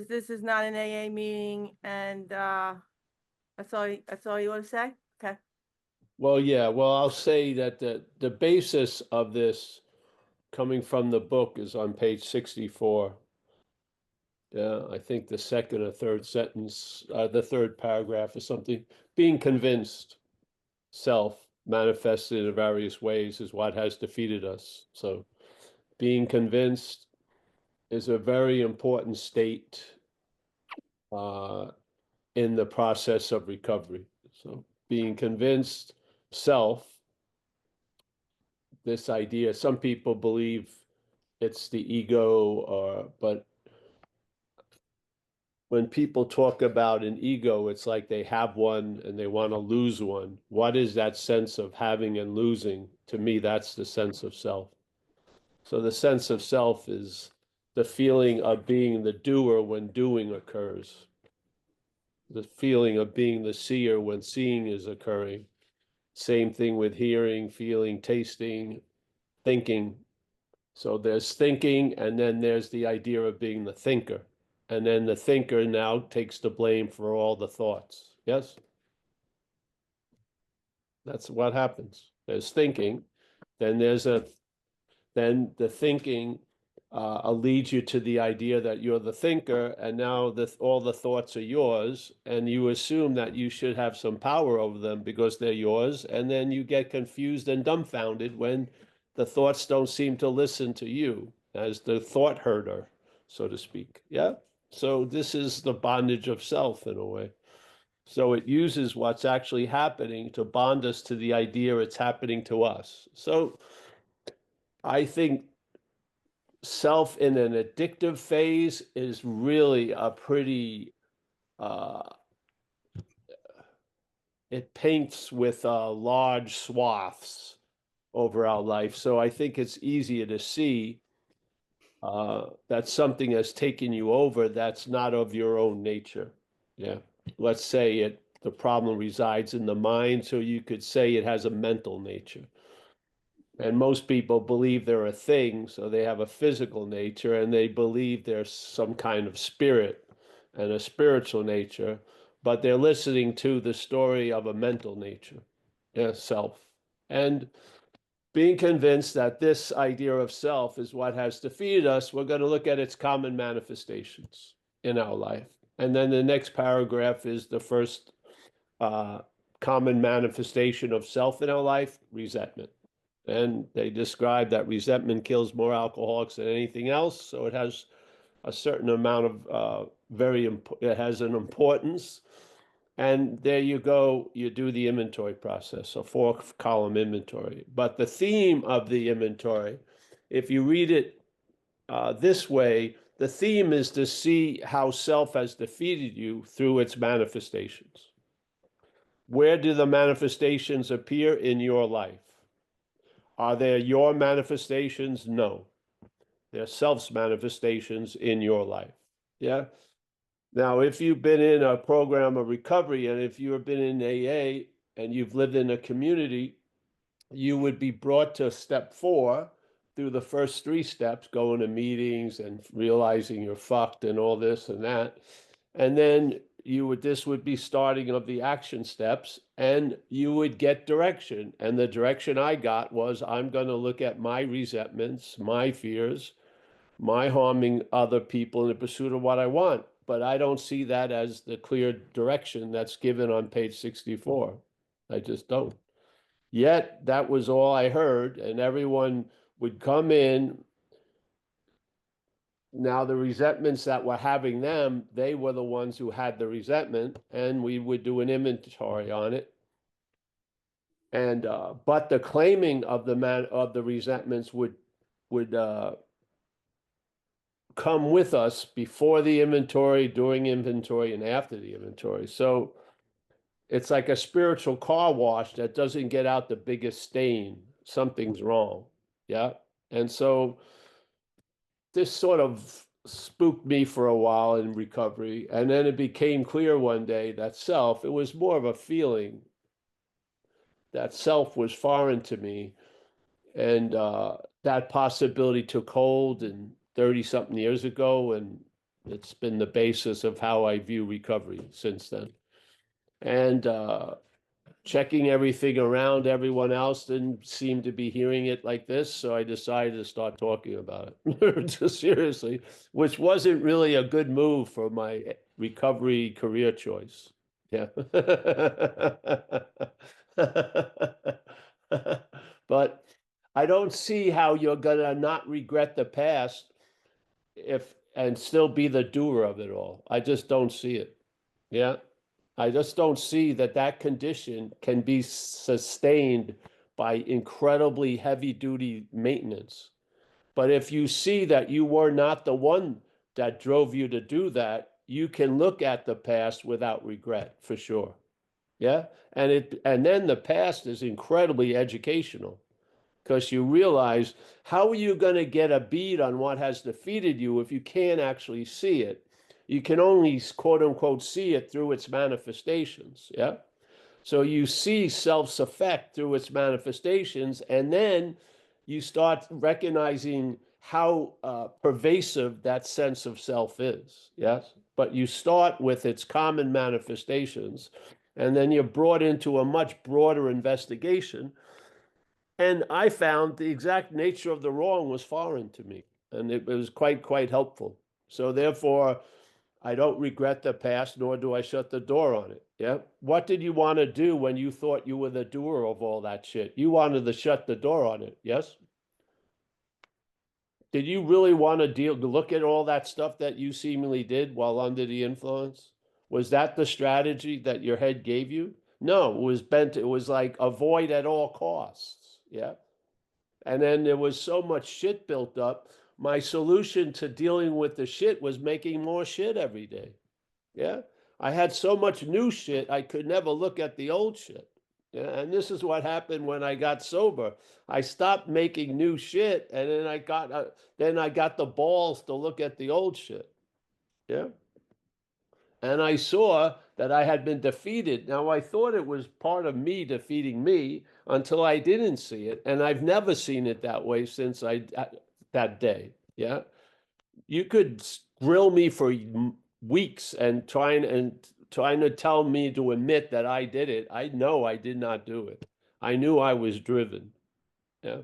this is not an AA meeting, and that's all you want to say? Okay. Well, yeah, well, I'll say that the basis of this coming from the book is on page 64. Yeah, I think the second or third sentence, the third paragraph or something. Being convinced self manifested in various ways is what has defeated us. So being convinced is a very important state uh, in the process of recovery. So being convinced self, this idea, some people believe it's the ego, but when people talk about an ego, it's like they have one and they want to lose one. What is that sense of having and losing? To me, that's the sense of self. So the sense of self is the feeling of being the doer when doing occurs, the feeling of being the seer when seeing is occurring. Same thing with hearing, feeling, tasting, thinking. So there's thinking, and then there's the idea of being the thinker. And then the thinker now takes the blame for all the thoughts. Yes? That's what happens. There's thinking, then then the thinking leads you to the idea that you're the thinker, and now all the thoughts are yours, and you assume that you should have some power over them because they're yours, and then you get confused and dumbfounded when the thoughts don't seem to listen to you as the thought herder, so to speak. Yeah? So this is the bondage of self in a way. So it uses what's actually happening to bond us to the idea it's happening to us. So I think self in an addictive phase is really a pretty uh, it paints with large swaths over our life. So I think it's easier to see that something has taken you over that's not of your own nature. Yeah. Let's say the problem resides in the mind, so you could say it has a mental nature. And most people believe they're a thing, so they have a physical nature, and they believe there's some kind of spirit and a spiritual nature, but they're listening to the story of a mental nature, self. And being convinced that this idea of self is what has defeated us, we're going to look at its common manifestations in our life. And then the next paragraph is the first common manifestation of self in our life, resentment. And they describe that resentment kills more alcoholics than anything else. So it has a certain amount of it has an importance. And there you go, you do the inventory process, a 4-column inventory. But the theme of the inventory, if you read it this way, the theme is to see how self has defeated you through its manifestations. Where do the manifestations appear in your life? Are they your manifestations? No. They're self's manifestations in your life. Yeah. Now, if you've been in a program of recovery and if you've been in AA and you've lived in a community, you would be brought to step 4 through the first 3 steps, going to meetings and realizing you're fucked and all this and that. And then this would be starting of the action steps, and you would get direction. And the direction I got was, I'm going to look at my resentments, my fears, my harming other people in the pursuit of what I want. But I don't see that as the clear direction that's given on page 64. I just don't. Yet that was all I heard, and everyone would come in. Now, the resentments that were having them, they were the ones who had the resentment, and we would do an inventory on it. And but the claiming of the resentments would come with us before the inventory, during inventory, and after the inventory. So it's like a spiritual car wash that doesn't get out the biggest stain. Something's wrong. Yeah. And so this sort of spooked me for a while in recovery. And then it became clear one day that it was more of a feeling that self was foreign to me. And that possibility took hold in 30 something years ago. And It's been the basis of how I view recovery since then. And checking everything around, everyone else didn't seem to be hearing it like this, so I decided to start talking about it. Just seriously, which wasn't really a good move for my recovery career choice. Yeah. But I don't see how you're gonna not regret the past if and still be the doer of it all. I just don't see it. Yeah. I just don't see that that condition can be sustained by incredibly heavy duty maintenance. But if you see that you were not the one that drove you to do that, you can look at the past without regret for sure. Yeah. And then the past is incredibly educational because you realize, how are you going to get a bead on what has defeated you if you can't actually see it? You can only quote unquote see it through its manifestations. Yeah. So you see self's effect through its manifestations, and then you start recognizing how pervasive that sense of self is. Yes. But you start with its common manifestations, and then you're brought into a much broader investigation. And I found the exact nature of the wrong was foreign to me, and it was quite helpful. So therefore, I don't regret the past, nor do I shut the door on it. Yeah. What did you want to do when you thought you were the doer of all that shit? You wanted to shut the door on it. Yes. Did you really want to look at all that stuff that you seemingly did while under the influence? Was that the strategy that your head gave you? No, it was like avoid at all costs. Yeah. And then there was so much shit built up. My solution to dealing with the shit was making more shit every day. Yeah. I had so much new shit, I could never look at the old shit. Yeah. And this is what happened when I got sober. I stopped making new shit, and then I got the balls to look at the old shit. Yeah. And I saw that I had been defeated. Now, I thought it was part of me defeating me until I didn't see it. And I've never seen it that way since that day. Yeah. You could grill me for weeks and trying to tell me to admit that I did it. I know I did not do it. I knew I was driven. Yeah.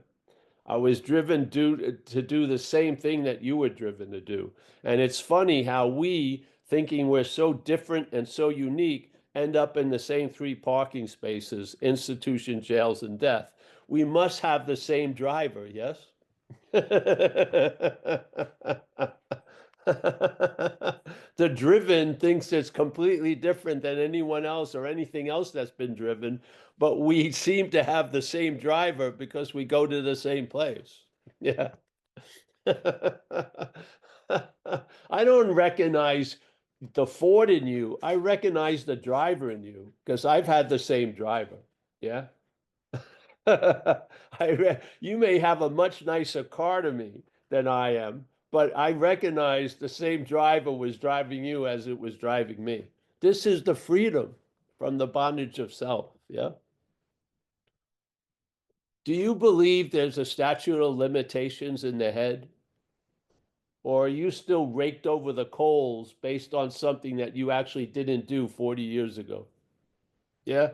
I was driven to do the same thing that you were driven to do. And it's funny how we, thinking we're so different and so unique, end up in the same three parking spaces, institution, jails, and death. We must have the same driver, yes? The driven thinks it's completely different than anyone else or anything else that's been driven, but we seem to have the same driver because we go to the same place. Yeah. I don't recognize the Ford in you. I recognize the driver in you because I've had the same driver. Yeah. You may have a much nicer car to me than I am, but I recognize the same driver was driving you as it was driving me. This is the freedom from the bondage of self. Yeah. Do you believe there's a statute of limitations in the head? Or are you still raked over the coals based on something that you actually didn't do 40 years ago? Yeah.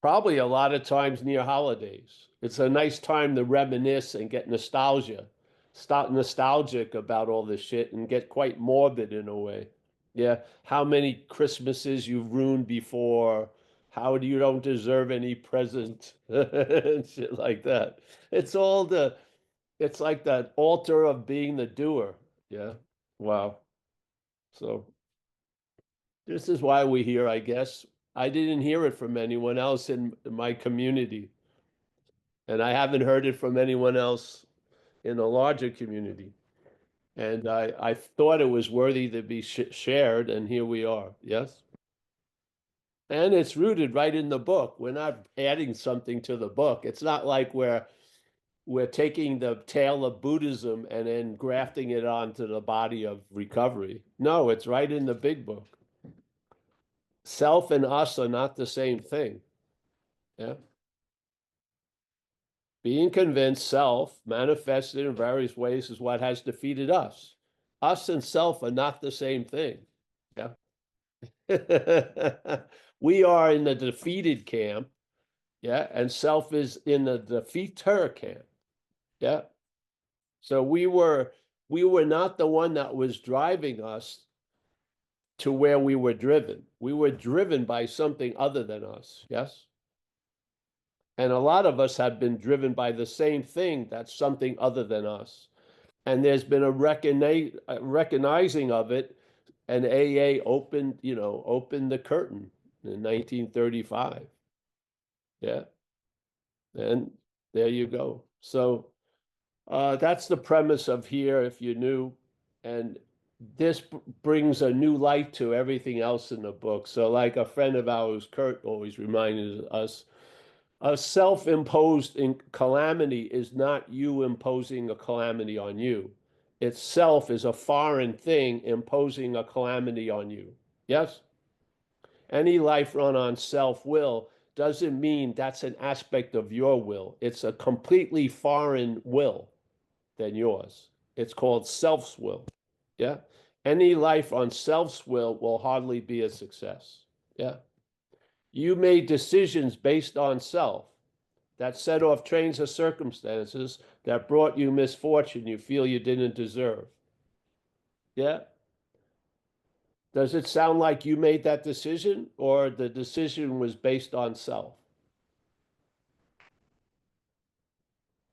Probably a lot of times near holidays. It's a nice time to reminisce and get nostalgia, start nostalgic about all this shit and get quite morbid in a way. Yeah. How many Christmases you've ruined before, how do you don't deserve any present and shit like that. It's all it's like that altar of being the doer. Yeah. Wow. So this is why we're here, I guess. I didn't hear it from anyone else in my community, and I haven't heard it from anyone else in a larger community. And I thought it was worthy to be shared, and here we are. Yes. And it's rooted right in the book. We're not adding something to the book. It's not like we're taking the tale of Buddhism and then grafting it onto the body of recovery. No, it's right in the big book. Self and us are not the same thing. Yeah. Being convinced self manifested in various ways is what has defeated us. Us and self are not the same thing. Yeah. We are in the defeated camp. Yeah. And self is in the defeater camp. Yeah. So we were not the one that was driving us to where we were driven. We were driven by something other than us. Yes. And a lot of us have been driven by the same thing that's something other than us. And there's been a recognizing of it, and AA opened the curtain in 1935. Yeah. And there you go. So that's the premise of here, if you're new. And this brings a new light to everything else in the book. So like a friend of ours, Kurt, always reminded us, a self-imposed calamity is not you imposing a calamity on you. Itself is a foreign thing imposing a calamity on you. Yes? Any life run on self-will doesn't mean that's an aspect of your will. It's a completely foreign will than yours. It's called self's will. Yeah? Any life on self's will hardly be a success. Yeah? You made decisions based on self that set off trains of circumstances that brought you misfortune you feel you didn't deserve. Yeah? Does it sound like you made that decision or the decision was based on self?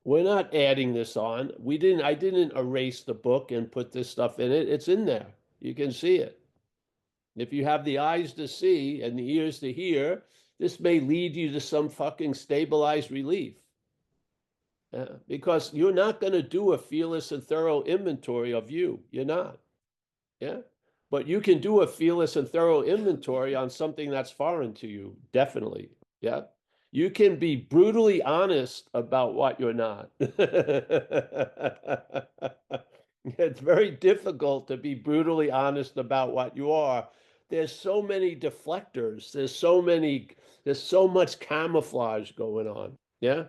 We're not adding this on. I didn't erase the book and put this stuff in it. It's in there. You can see it. If you have the eyes to see and the ears to hear, this may lead you to some fucking stabilized relief. Because you're not going to do a fearless and thorough inventory of you. You're not. Yeah. But you can do a fearless and thorough inventory on something that's foreign to you. Definitely. Yeah. You can be brutally honest about what you're not. It's very difficult to be brutally honest about what you are. There's so many deflectors. There's so much camouflage going on. Yeah.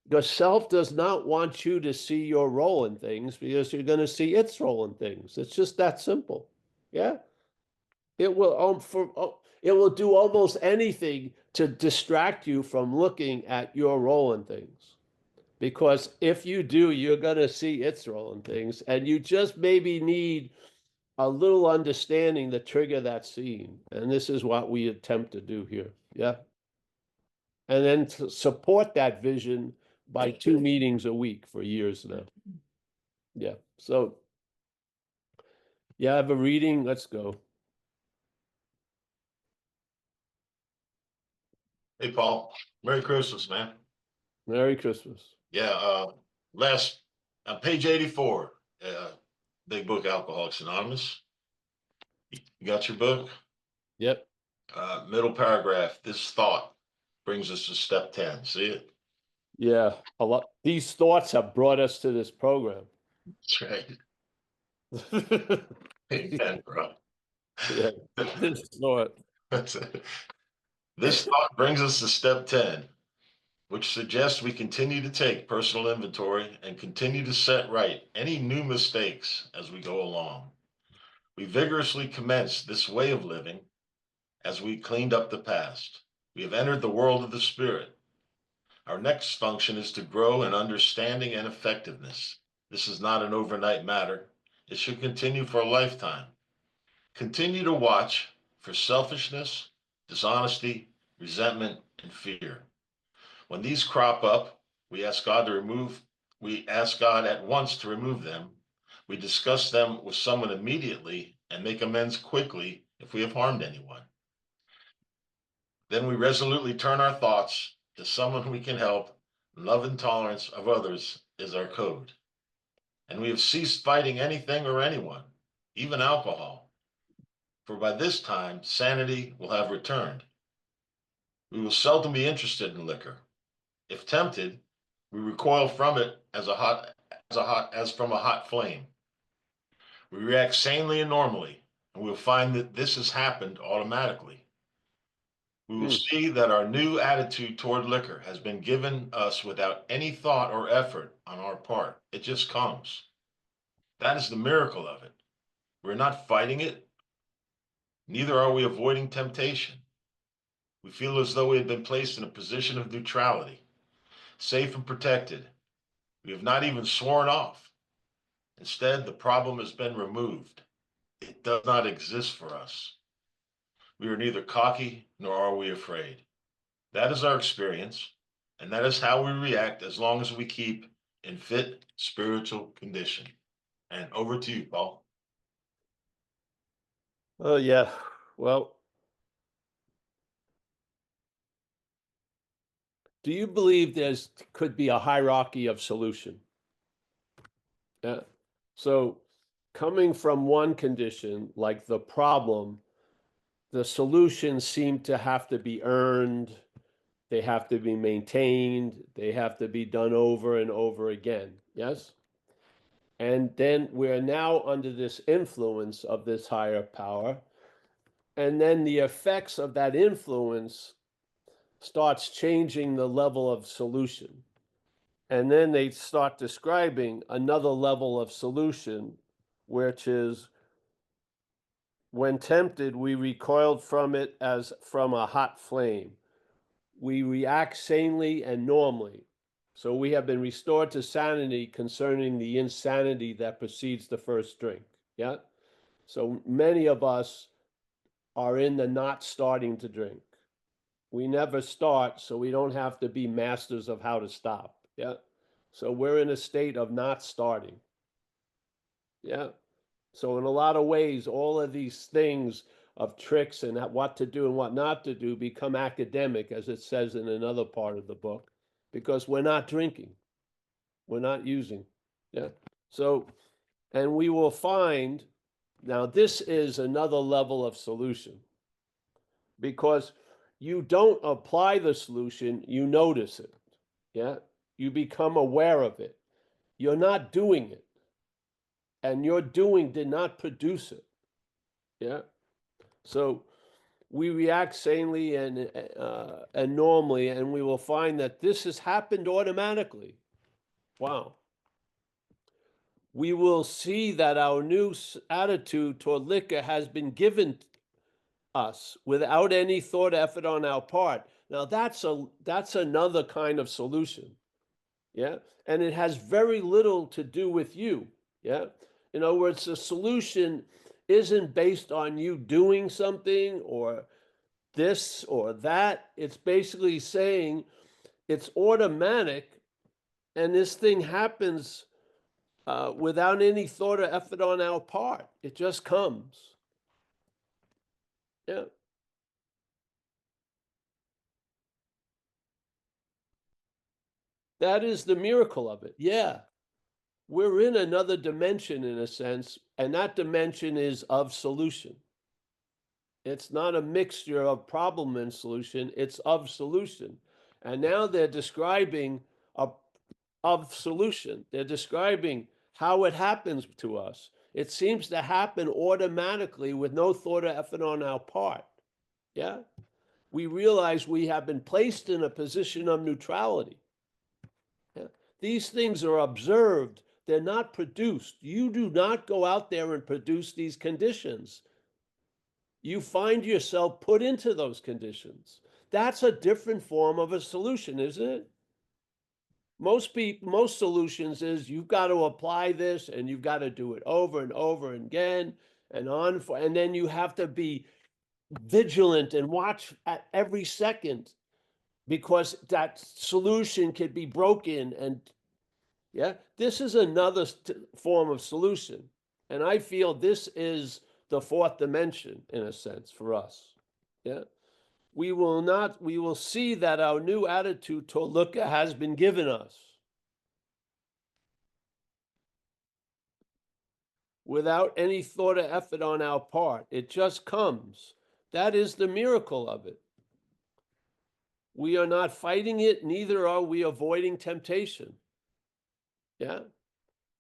Your self does not want you to see your role in things because you're going to see its role in things. It's just that simple. Yeah. It will do almost anything to distract you from looking at your role in things. Because if you do, you're going to see its role in things, and you just maybe need a little understanding to trigger that scene. And this is what we attempt to do here. Yeah. And then to support that vision by 2 meetings a week for years now. Yeah. So, yeah, I have a reading. Let's go. Hey, Paul. Merry Christmas, man. Merry Christmas. Yeah, last on page 84, Big Book Alcoholics Anonymous. You got your book? Yep. Middle paragraph. This thought brings us to step 10. See it? Yeah. A lot. These thoughts have brought us to this program. That's right. Amen, bro. Yeah. This thought. That's it. This thought brings us to step 10, which suggests we continue to take personal inventory and continue to set right any new mistakes as we go along. We vigorously commenced this way of living as we cleaned up the past. We have entered the world of the spirit. Our next function is to grow in understanding and effectiveness. This is not an overnight matter. It should continue for a lifetime. Continue to watch for selfishness, dishonesty, resentment, and fear. When these crop up, we ask God at once to remove them. We discuss them with someone immediately and make amends quickly if we have harmed anyone. Then we resolutely turn our thoughts to someone we can help. Love and tolerance of others is our code. And we have ceased fighting anything or anyone, even alcohol. For by this time, sanity will have returned. We will seldom be interested in liquor. If tempted, we recoil from it as from a hot flame. We react sanely and normally, and we'll find that this has happened automatically. We will see that our new attitude toward liquor has been given us without any thought or effort on our part. It just comes. That is the miracle of it. We're not fighting it. Neither are we avoiding temptation. We feel as though we had been placed in a position of neutrality, safe and protected. We have not even sworn off. Instead, the problem has been removed. It does not exist for us. We are neither cocky nor are we afraid. That is our experience, and that is how we react as long as we keep in fit spiritual condition. And over to you, Paul. Oh, yeah. Well, do you believe could be a hierarchy of solution? Yeah. So coming from one condition, like the problem, the solutions seem to have to be earned, they have to be maintained, they have to be done over and over again. Yes? And then we're now under this influence of this higher power. And then the effects of that influence starts changing the level of solution. And then they start describing another level of solution, which is when tempted, we recoiled from it as from a hot flame. We react sanely and normally. So we have been restored to sanity concerning the insanity that precedes the first drink. Yeah. So many of us are in the not starting to drink. We never start, so we don't have to be masters of how to stop. Yeah. So we're in a state of not starting. Yeah. So in a lot of ways, all of these things of tricks and what to do and what not to do become academic, as it says in another part of the book, because we're not drinking. We're not using. Yeah. So, and we will find, now this is another level of solution, because you don't apply the solution, you notice it. Yeah. You become aware of it. You're not doing it. And your doing did not produce it. Yeah. So we react sanely and normally, and we will find that this has happened automatically. Wow. We will see that our new attitude toward liquor has been given us without any thought effort on our part. Now that's another kind of solution. Yeah. And it has very little to do with you. Yeah. In other words, the solution isn't based on you doing something or this or that. It's basically saying it's automatic, and this thing happens without any thought or effort on our part. It just comes. Yeah. That is the miracle of it. Yeah. We're in another dimension in a sense, and that dimension is of solution. It's not a mixture of problem and solution, it's of solution. And now they're describing of solution. They're describing how it happens to us. It seems to happen automatically with no thought or effort on our part. Yeah? We realize we have been placed in a position of neutrality. Yeah? These things are observed, they're not produced. You do not go out there and produce these conditions. You find yourself put into those conditions. That's a different form of a solution, isn't it? Most solutions is you've got to apply this and you've got to do it over and over again and on for, and then you have to be vigilant and watch at every second, because that solution could be broken. And yeah, this is another form of solution. And I feel this is the fourth dimension in a sense for us. Yeah. We will see that our new attitude toward liquor has been given us without any thought or effort on our part. It just comes. That is the miracle of it. We are not fighting it, neither are we avoiding temptation. Yeah.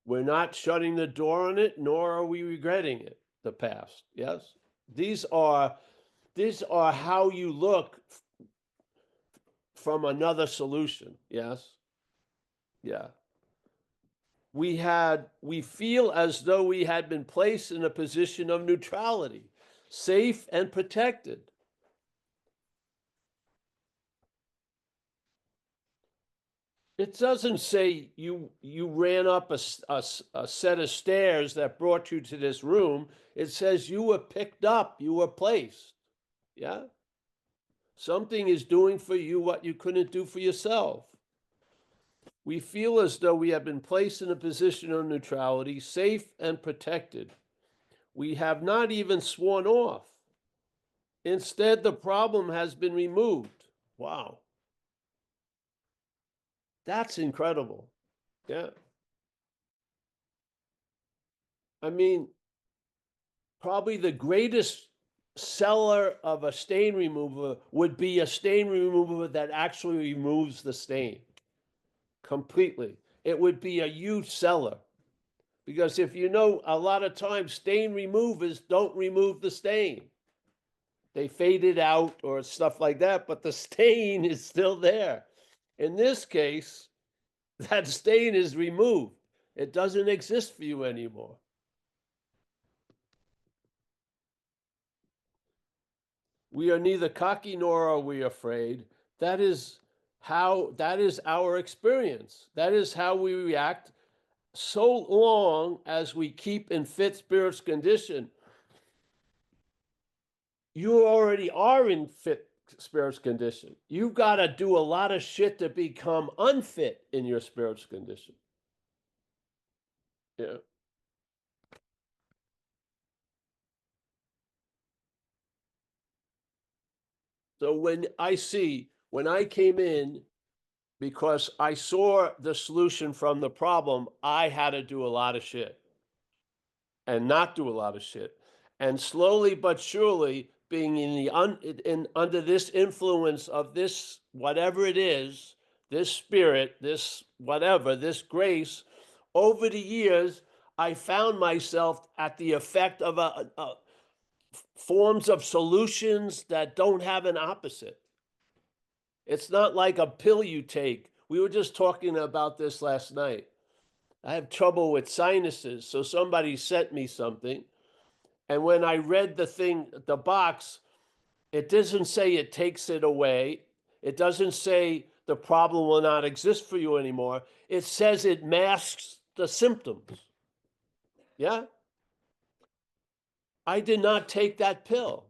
We're not shutting the door on it, nor are we regretting it, the past. Yes. These are how you look from another solution. Yes. Yeah. we feel as though we had been placed in a position of neutrality, safe and protected. It doesn't say you ran up a set of stairs that brought you to this room. It says you were picked up, you were placed. Yeah? Something is doing for you what you couldn't do for yourself. We feel as though we have been placed in a position of neutrality, safe and protected. We have not even sworn off. Instead, the problem has been removed. Wow. That's incredible. Yeah. I mean, probably the greatest seller of a stain remover would be a stain remover that actually removes the stain completely. It would be a huge seller. Because if you know, a lot of times stain removers don't remove the stain. They fade it out or stuff like that, but the stain is still there. In this case, that stain is removed. It doesn't exist for you anymore. We are neither cocky nor are we afraid. That is our experience. That is how we react so long as we keep in fit spirit's condition. You already are in fit spirit's condition. You've got to do a lot of shit to become unfit in your spirit's condition. Yeah. So when I came in, because I saw the solution from the problem, I had to do a lot of shit and not do a lot of shit. And slowly but surely, being under this influence of this, whatever it is, this spirit, this whatever, this grace, over the years, I found myself at the effect of forms of solutions that don't have an opposite. It's not like a pill you take. We were just talking about this last night. I have trouble with sinuses, so somebody sent me something. And when I read the box, it doesn't say it takes it away. It doesn't say the problem will not exist for you anymore. It says it masks the symptoms. Yeah? I did not take that pill.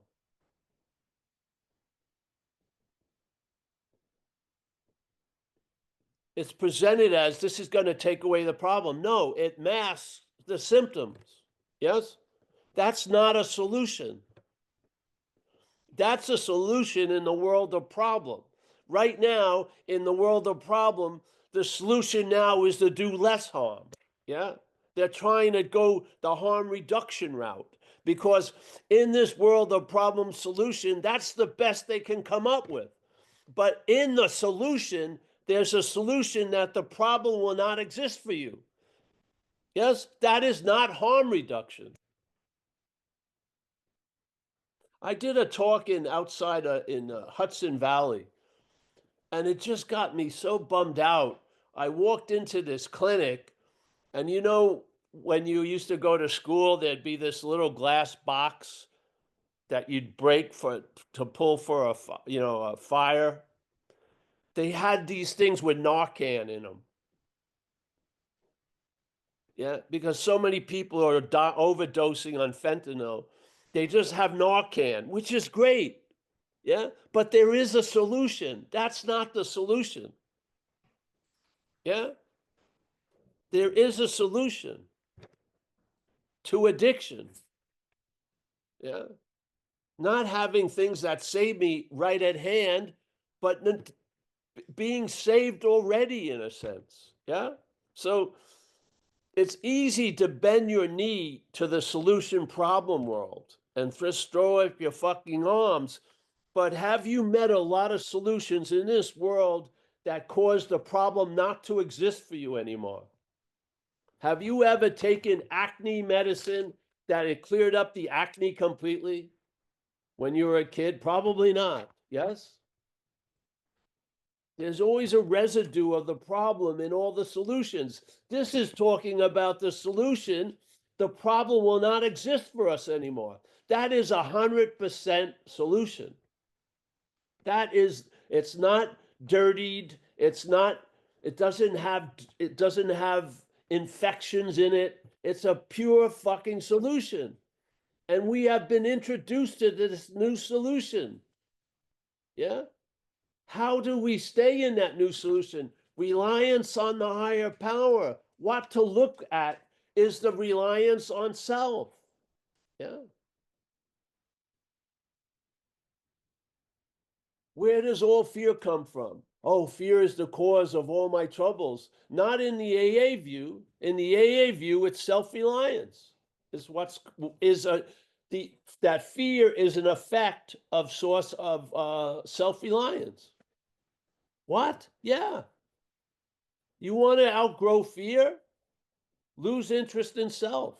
It's presented as this is going to take away the problem. No, it masks the symptoms. Yes? That's not a solution. That's a solution in the world of problem. Right now, in the world of problem, the solution now is to do less harm. Yeah? They're trying to go the harm reduction route because in this world of problem solution, that's the best they can come up with. But in the solution, there's a solution that the problem will not exist for you. Yes, that is not harm reduction. I did a talk in Hudson Valley, and it just got me so bummed out. I walked into this clinic, and you know, when you used to go to school, there'd be this little glass box that you'd break to pull for a fire. They had these things with Narcan in them. Yeah, because so many people are overdosing on fentanyl. They just have Narcan, which is great. Yeah, but there is a solution. That's not the solution. Yeah, there is a solution to addiction. Yeah, not having things that save me right at hand, but being saved already in a sense. Yeah, so it's easy to bend your knee to the solution problem world and just throw up your fucking arms. But have you met a lot of solutions in this world that cause the problem not to exist for you anymore? Have you ever taken acne medicine that it cleared up the acne completely when you were a kid? Probably not. Yes? There's always a residue of the problem in all the solutions. This is talking about the solution. The problem will not exist for us anymore. That is 100% solution. That is, it's not dirtied. It's not, it doesn't have infections in it. It's a pure fucking solution. And we have been introduced to this new solution. Yeah. How do we stay in that new solution? Reliance on the higher power. What to look at is the reliance on self. Yeah. Where does all fear come from? Oh, fear is the cause of all my troubles. Not in the AA view. In the AA view, it's self-reliance. Is what's is a the that fear is an effect of source of self-reliance. What? Yeah. You want to outgrow fear? Lose interest in self.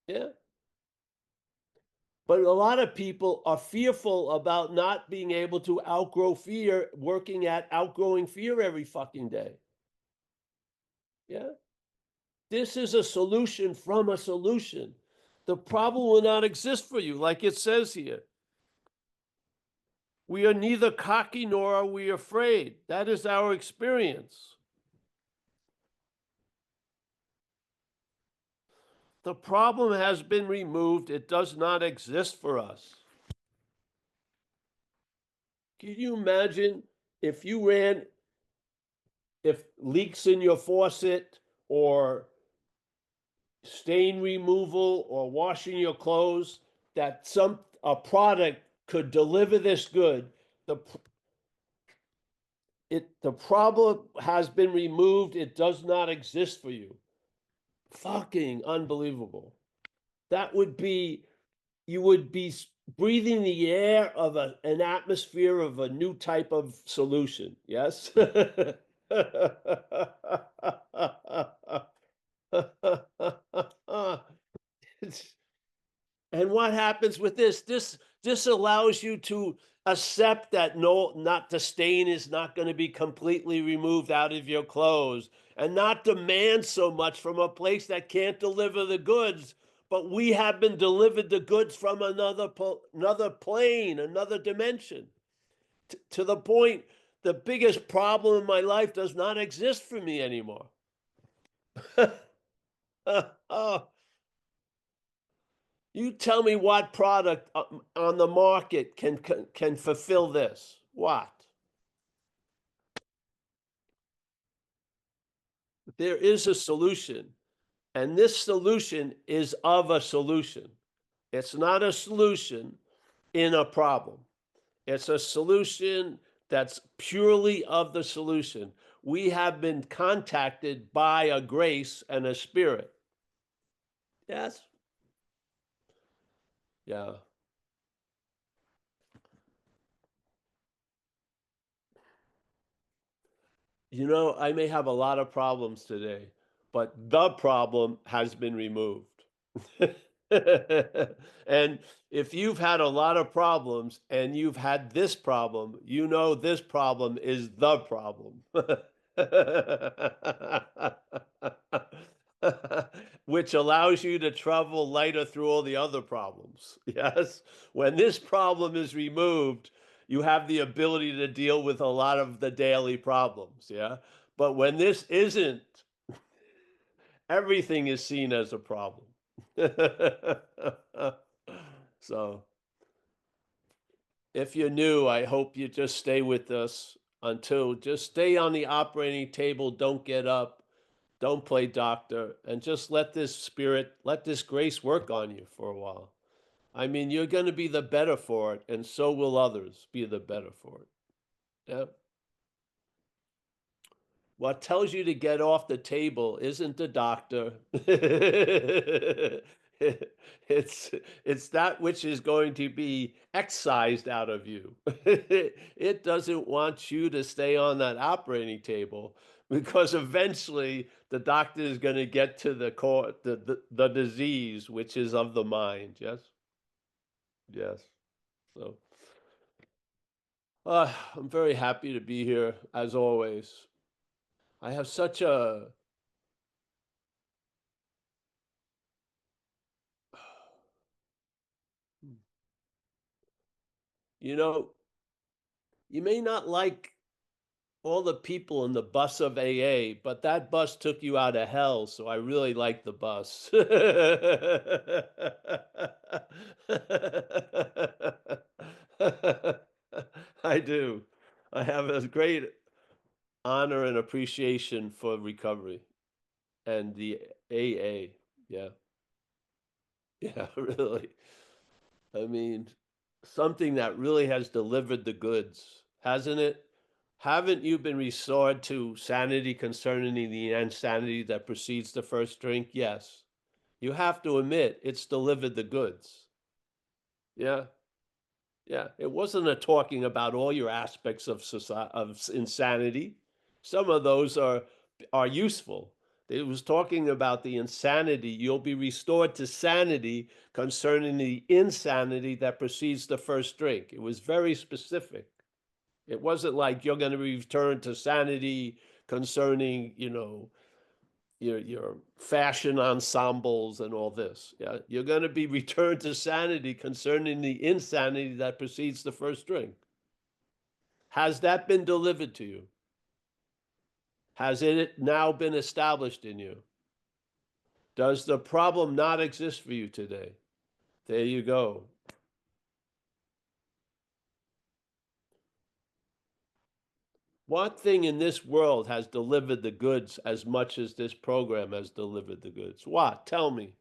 Yeah. But a lot of people are fearful about not being able to outgrow fear, working at outgrowing fear every fucking day. Yeah. This is a solution from a solution. The problem will not exist for you, like it says here. We are neither cocky nor are we afraid. That is our experience. The problem has been removed. It does not exist for us. Can you imagine if if leaks in your faucet or stain removal or washing your clothes, that a product could deliver this good, the problem has been removed. It does not exist for you. Fucking unbelievable. That would be, you would be breathing the air of an atmosphere of a new type of solution. Yes. And what happens with this? This allows you to accept that not the stain is not going to be completely removed out of your clothes, and not demand so much from a place that can't deliver the goods. But we have been delivered the goods from another plane, another dimension, to the point the biggest problem in my life does not exist for me anymore. Oh, you tell me what product on the market can fulfill this. What? There is a solution, and this solution is of a solution. It's not a solution in a problem. It's a solution that's purely of the solution. We have been contacted by a grace and a spirit. Yes? Yeah. You know, I may have a lot of problems today, but the problem has been removed. And if you've had a lot of problems and you've had this problem, you know this problem is the problem. Which allows you to travel lighter through all the other problems. Yes. When this problem is removed, you have the ability to deal with a lot of the daily problems. Yeah. But when this isn't, everything is seen as a problem. So if you're new, I hope you just stay with us just stay on the operating table. Don't get up. Don't play doctor, and just let this grace work on you for a while. I mean, you're going to be the better for it, and so will others be the better for it. Yeah. What tells you to get off the table isn't the doctor. It's it's that which is going to be excised out of you. It doesn't want you to stay on that operating table, because eventually the doctor is going to get to the core, the disease, which is of the mind. Yes. Yes. So I'm very happy to be here, as always. I have such a, you know, you may not like all the people in the bus of AA, but that bus took you out of hell, so I really like the bus. I do. I have a great honor and appreciation for recovery and the AA. Yeah. Yeah, really. I mean, something that really has delivered the goods, hasn't it? Haven't you been restored to sanity concerning the insanity that precedes the first drink? Yes. You have to admit it's delivered the goods. Yeah. Yeah. It wasn't a talking about all your aspects of society, of insanity. Some of those are useful. It was talking about the insanity. You'll be restored to sanity concerning the insanity that precedes the first drink. It was very specific. It wasn't like you're going to return to sanity concerning, your fashion ensembles and all this. Yeah, you're going to be returned to sanity concerning the insanity that precedes the first drink. Has that been delivered to you? Has it now been established in you? Does the problem not exist for you today? There you go. What thing in this world has delivered the goods as much as this program has delivered the goods? What? Tell me.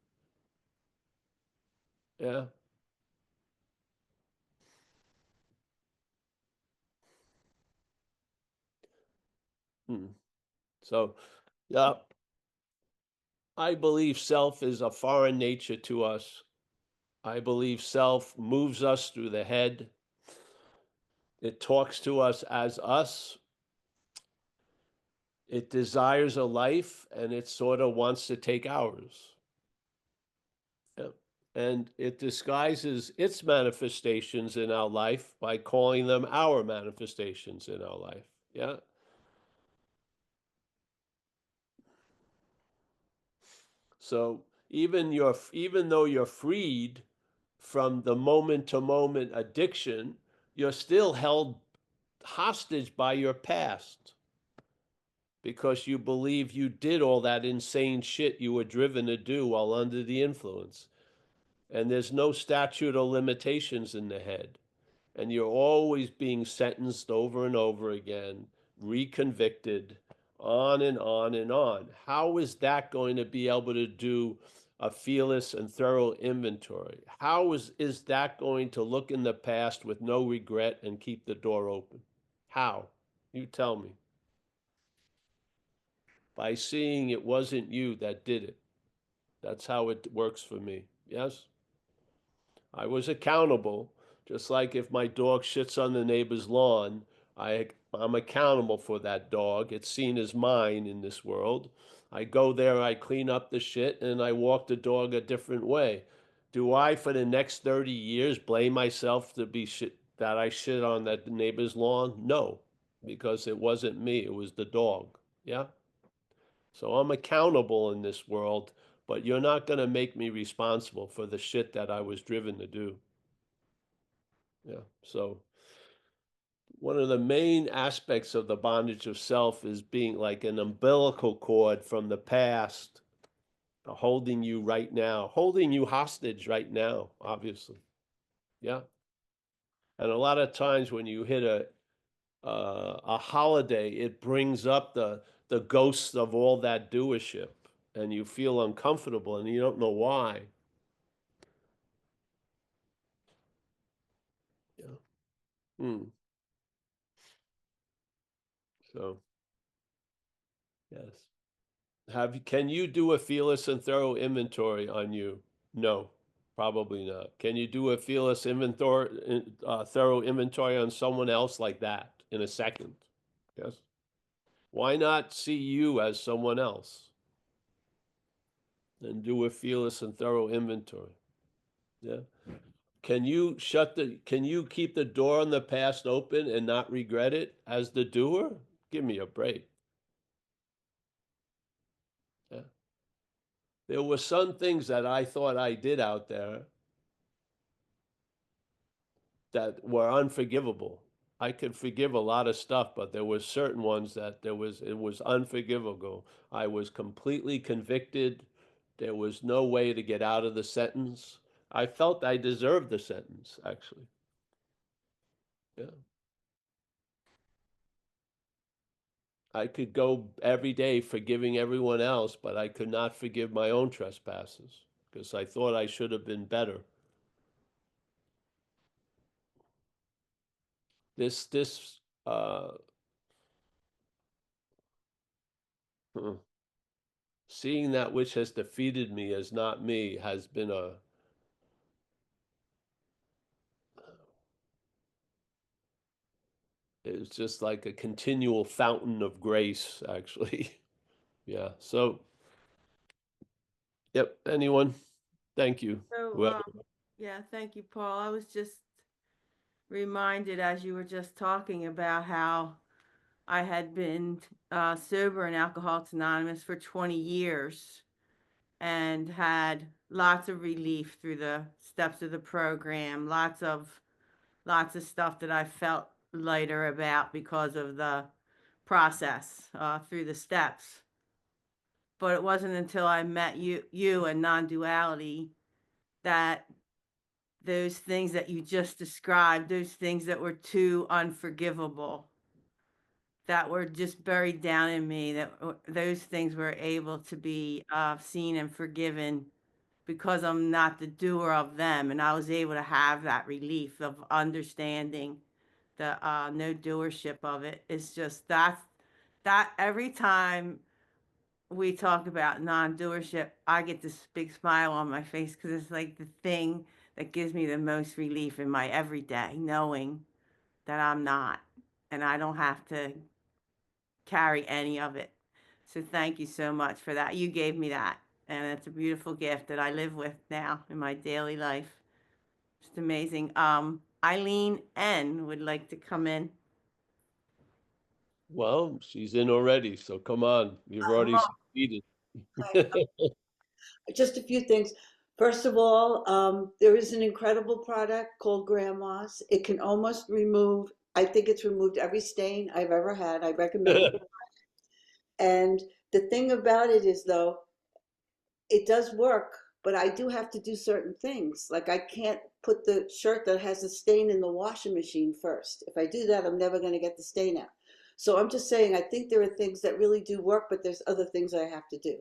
Yeah. Hmm. So, yeah, I believe self is a foreign nature to us. I believe self moves us through the head. It talks to us as us. It desires a life and it sort of wants to take ours. Yeah. And it disguises its manifestations in our life by calling them our manifestations in our life. Yeah. So even though you're freed from the moment to moment addiction, you're still held hostage by your past because you believe you did all that insane shit you were driven to do while under the influence. And there's no statute of limitations in the head. And you're always being sentenced over and over again, reconvicted, on and on and on. How is that going to be able to do a fearless and thorough inventory? How is that going to look in the past with no regret and keep the door open? How? You tell me. By seeing it wasn't you that did it. That's how it works for me. Yes? I was accountable, just like if my dog shits on the neighbor's lawn, I'm accountable for that dog. It's seen as mine in this world. I go there, I clean up the shit, and I walk the dog a different way. Do I, for the next 30 years, blame myself to be shit that I shit on that neighbor's lawn? No, because it wasn't me, it was the dog. Yeah? So I'm accountable in this world, but you're not going to make me responsible for the shit that I was driven to do. Yeah. So one of the main aspects of the bondage of self is being like an umbilical cord from the past, holding you right now, holding you hostage right now, obviously. Yeah. And a lot of times when you hit a holiday, it brings up the ghosts of all that doership, and you feel uncomfortable, and you don't know why. Yeah. Hmm. So yes. Can you do a fearless and thorough inventory on you? No, probably not. Can you do a fearless inventory, thorough inventory on someone else like that in a second? Yes. Why not see you as someone else and do a fearless and thorough inventory? Yeah. Can you keep the door on the past open and not regret it as the doer? Give me a break. Yeah. There were some things that I thought I did out there that were unforgivable. I could forgive a lot of stuff, but there were certain ones that it was unforgivable. I was completely convicted. There was no way to get out of the sentence. I felt I deserved the sentence, actually. Yeah. I could go every day forgiving everyone else, but I could not forgive my own trespasses because I thought I should have been better. This hmm, seeing that which has defeated me as not me has been it's just like a continual fountain of grace, actually. Yeah. So, yep. Anyone? Thank you. So, Whoever. yeah, thank you, Paul. I was just reminded as you were just talking about how I had been sober in Alcoholics Anonymous for 20 years and had lots of relief through the steps of the program, lots of stuff that I felt lighter about because of the process through the steps. But it wasn't until I met you and non-duality that those things that you just described, those things that were too unforgivable, that were just buried down in me, those things were able to be seen and forgiven because I'm not the doer of them. And I was able to have that relief of understanding the no doership of it. It's just that every time we talk about non-doership, I get this big smile on my face because it's like the thing that gives me the most relief in my everyday, knowing that I'm not and I don't have to carry any of it. So thank you so much for that. You gave me that, and it's a beautiful gift that I live with now in my daily life. It's amazing. Eileen N would like to come in. Well, she's in already, so come on. You've already succeeded. Just a few things. First of all, there is an incredible product called Grandma's. It can almost remove, I think it's removed every stain I've ever had. I recommend it. And the thing about it is, though, it does work, but I do have to do certain things. Like I can't put the shirt that has a stain in the washing machine first. If I do that, I'm never going to get the stain out. So I'm just saying, I think there are things that really do work, but there's other things I have to do.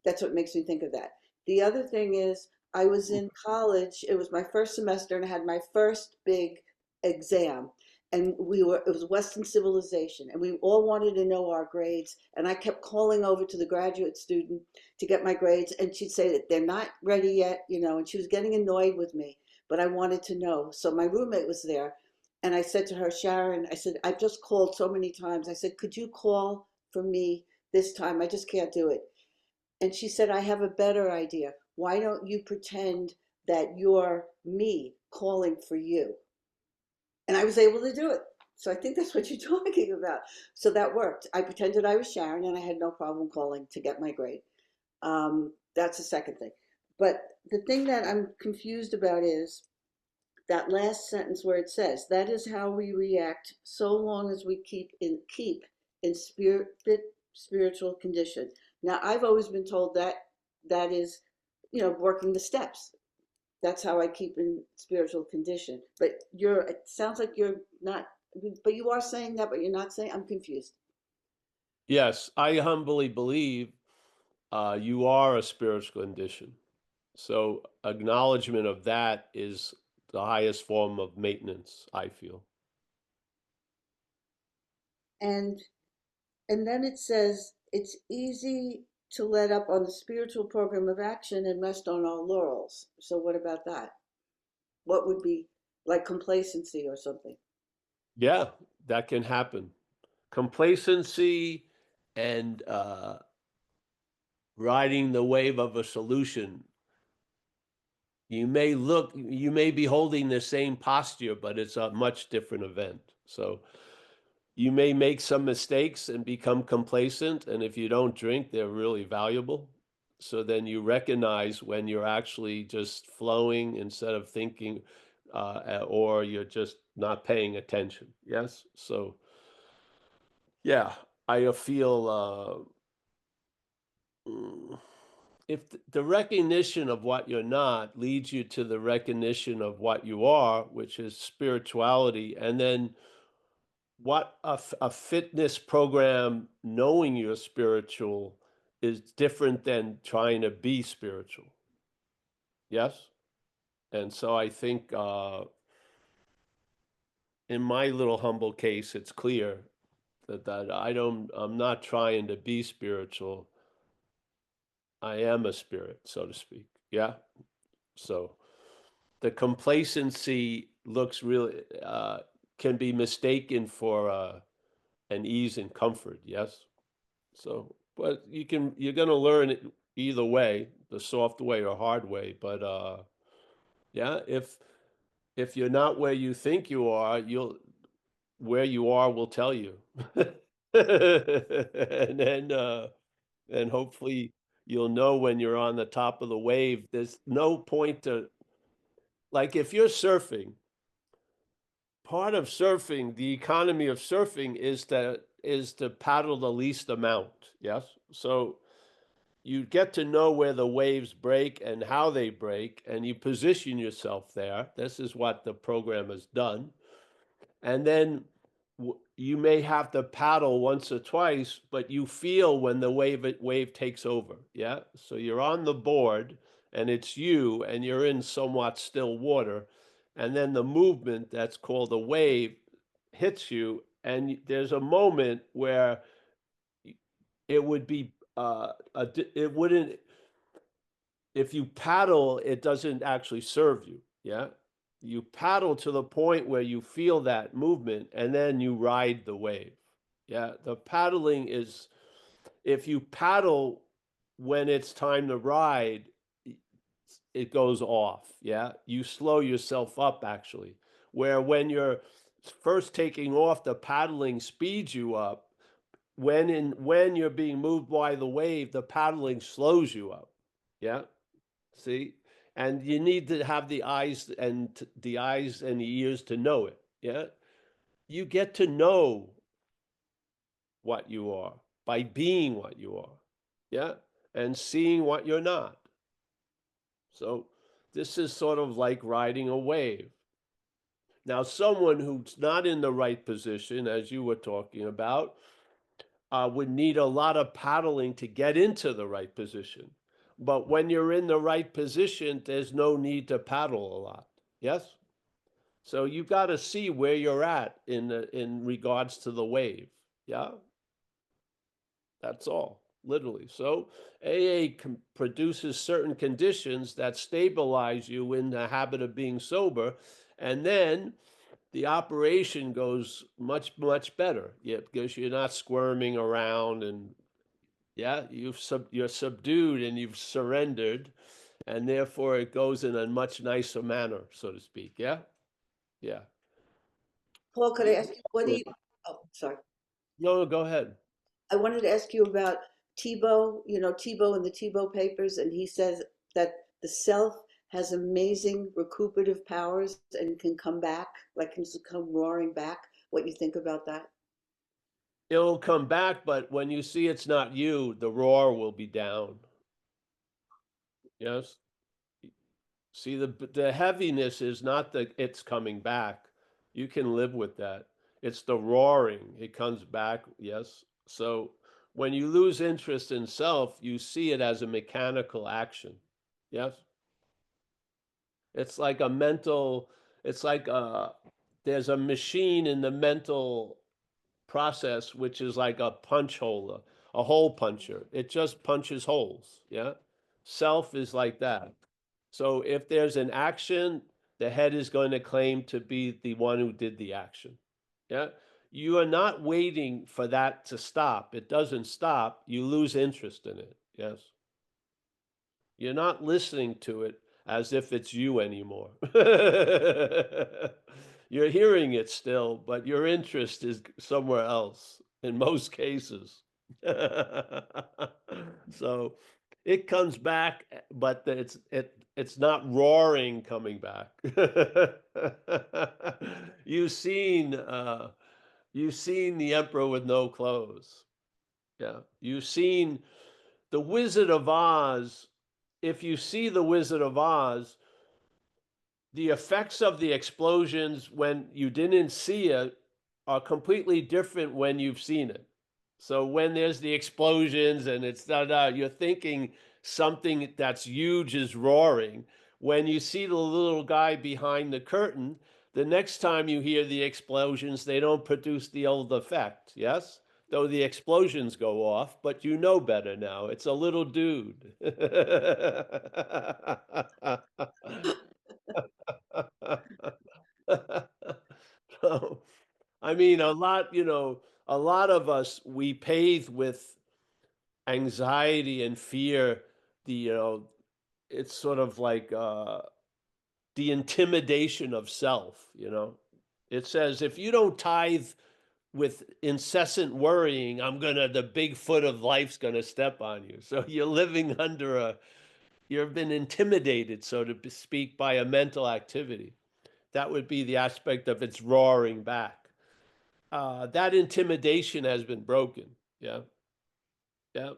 That's what makes me think of that. The other thing is, I was in college. It was my first semester, and I had my first big exam. And it was Western civilization, and we all wanted to know our grades. And I kept calling over to the graduate student to get my grades, and she'd say that they're not ready yet, and she was getting annoyed with me, but I wanted to know. So my roommate was there, and I said to her, Sharon, I said, I've just called so many times. I said, could you call for me this time? I just can't do it. And she said, I have a better idea. Why don't you pretend that you're me calling for you? And I was able to do it. So I think that's what you're talking about. So that worked. I pretended I was Sharon and I had no problem calling to get my grade. That's the second thing. But the thing that I'm confused about is that last sentence where it says, that is how we react so long as we keep in spiritual condition. Now, I've always been told that that is, working the steps. That's how I keep in spiritual condition. But it sounds like you're not, but you are saying that, but you're not saying, I'm confused. Yes, I humbly believe you are a spiritual condition. So acknowledgement of that is the highest form of maintenance, I feel. And and then it says it's easy to let up on the spiritual program of action and rest on our laurels. So what about that? What would be like complacency or something? Yeah, that can happen. Complacency and riding the wave of a solution you may be holding the same posture, but it's a much different event. So you may make some mistakes and become complacent, and if you don't drink, they're really valuable. So then you recognize when you're actually just flowing instead of thinking, or you're just not paying attention. Yes. So yeah, I feel if the recognition of what you're not leads you to the recognition of what you are, which is spirituality, and then what a fitness program knowing you're spiritual is different than trying to be spiritual. Yes. And so I think in my little humble case, it's clear that I'm not trying to be spiritual. I am a spirit, so to speak. Yeah. So the complacency looks really can be mistaken for an ease and comfort. Yes. So, but you're going to learn it either way, the soft way or hard way. But yeah, if you're not where you think you are, where you are will tell you. And then and hopefully you'll know when you're on the top of the wave. There's no point to, like, if you're surfing, part of surfing, the economy of surfing is to paddle the least amount. Yes. So you get to know where the waves break and how they break, and you position yourself there. This is what the program has done. And then you may have to paddle once or twice, but you feel when the wave takes over. Yeah. So you're on the board and it's you, and you're in somewhat still water. And then the movement that's called a wave hits you. And there's a moment where it would be, it wouldn't, if you paddle, it doesn't actually serve you. Yeah. You paddle to the point where you feel that movement and then you ride the wave. Yeah. The paddling is, if you paddle when it's time to ride, it goes off. Yeah. You slow yourself up actually. Where when you're first taking off, the paddling speeds you up. When you're being moved by the wave, the paddling slows you up. Yeah. See, and you need to have the eyes and the ears to know it. Yeah, you get to know what you are by being what you are. Yeah, and seeing what you're not. So this is sort of like riding a wave. Now, someone who's not in the right position, as you were talking about, would need a lot of paddling to get into the right position. But when you're in the right position, there's no need to paddle a lot. Yes? So you've got to see where you're at in regards to the wave. Yeah? That's all, literally. So AA produces certain conditions that stabilize you in the habit of being sober, and then the operation goes much, much better. Yeah, because you're not squirming around, and yeah, you're subdued and you've surrendered, and therefore it goes in a much nicer manner, so to speak. Yeah, yeah. Paul, could I ask you, what do you, oh, sorry. No, go ahead. I wanted to ask you about Tebow, Tebow and the Tebow papers, and he says that the self has amazing recuperative powers and can come back, like can come roaring back. What you think about that? It'll come back, but when you see it's not you, the roar will be down. Yes. See, the heaviness is not that it's coming back. You can live with that. It's the roaring. It comes back. Yes. So when you lose interest in self, you see it as a mechanical action. Yes. It's like a mental, it's like there's a machine in the mental process, which is like a punch hole, a hole puncher. It just punches holes. Yeah. Self is like that. So if there's an action, the head is going to claim to be the one who did the action. Yeah. You are not waiting for that to stop. It doesn't stop. You lose interest in it. Yes. You're not listening to it. as if it's you anymore. You're hearing it still, but your interest is somewhere else in most cases. So it comes back, but it's not roaring coming back. You've seen you've seen the Emperor with no clothes. Yeah, you've seen the Wizard of Oz. If you see the Wizard of Oz, the effects of the explosions when you didn't see it are completely different when you've seen it. So when there's the explosions and it's you're thinking something that's huge is roaring. When you see the little guy behind the curtain, the next time you hear the explosions, they don't produce the old effect. Yes? Though the explosions go off, but you know better now. It's a little dude. So, I mean, a lot of us, we bathe with anxiety and fear. It's sort of like the intimidation of self. It says, if you don't tithe with incessant worrying, the big foot of life's gonna step on you. So you're living you've been intimidated, so to speak, by a mental activity. That would be the aspect of its roaring back. That intimidation has been broken. Yeah. Yeah.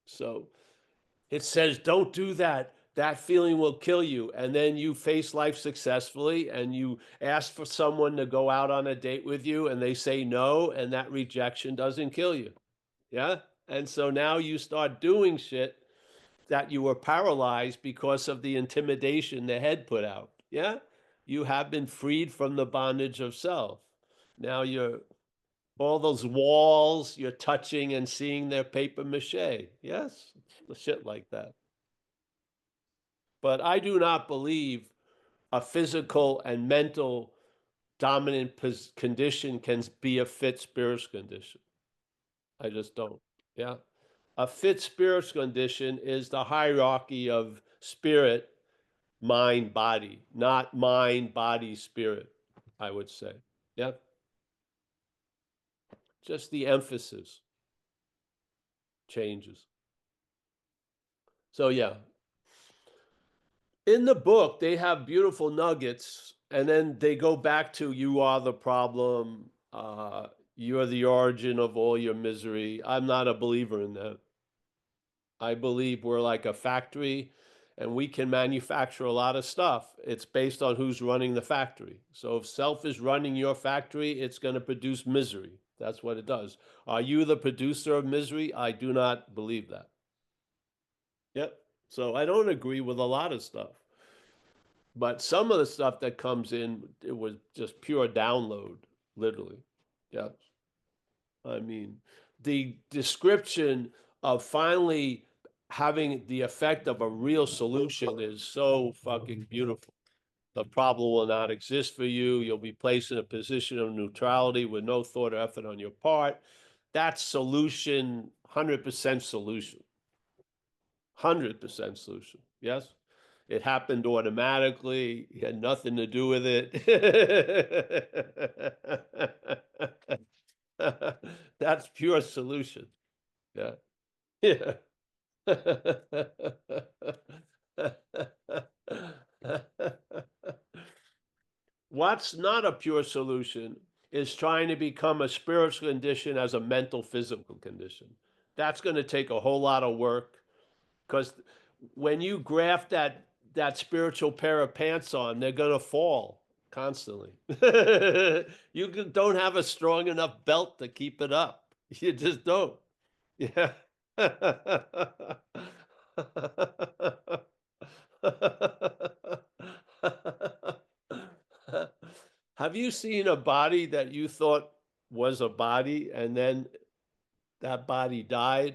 So it says, don't do that. That feeling will kill you. And then you face life successfully and you ask for someone to go out on a date with you and they say no, and that rejection doesn't kill you. Yeah. And so now you start doing shit that you were paralyzed because of the intimidation the head put out. Yeah. You have been freed from the bondage of self. Now you're all those walls you're touching and seeing their paper mache. Yes, shit like that. But I do not believe a physical and mental dominant condition can be a fit spiritual condition. I just don't. Yeah. A fit spiritual condition is the hierarchy of spirit, mind, body, not mind, body, spirit, I would say. Yeah. Just the emphasis changes. So, yeah, in the book, they have beautiful nuggets, and then they go back to you are the problem, you're the origin of all your misery. I'm not a believer in that. I believe we're like a factory and we can manufacture a lot of stuff. It's based on who's running the factory. So if self is running your factory, it's going to produce misery. That's what it does. Are you the producer of misery? I do not believe that. Yep. So I don't agree with a lot of stuff. But some of the stuff that comes in, it was just pure download, literally. Yeah. I mean, the description of finally having the effect of a real solution is so fucking beautiful. The problem will not exist for you. You'll be placed in a position of neutrality with no thought or effort on your part. That's solution, 100% solution. 100% solution. Yes? It happened automatically. He had nothing to do with it. That's pure solution. Yeah. Yeah. What's not a pure solution is trying to become a spiritual condition as a mental physical condition. That's going to take a whole lot of work because when you graft that spiritual pair of pants on, they're going to fall constantly. You don't have a strong enough belt to keep it up. You just don't. Yeah. Have you seen a body that you thought was a body and then that body died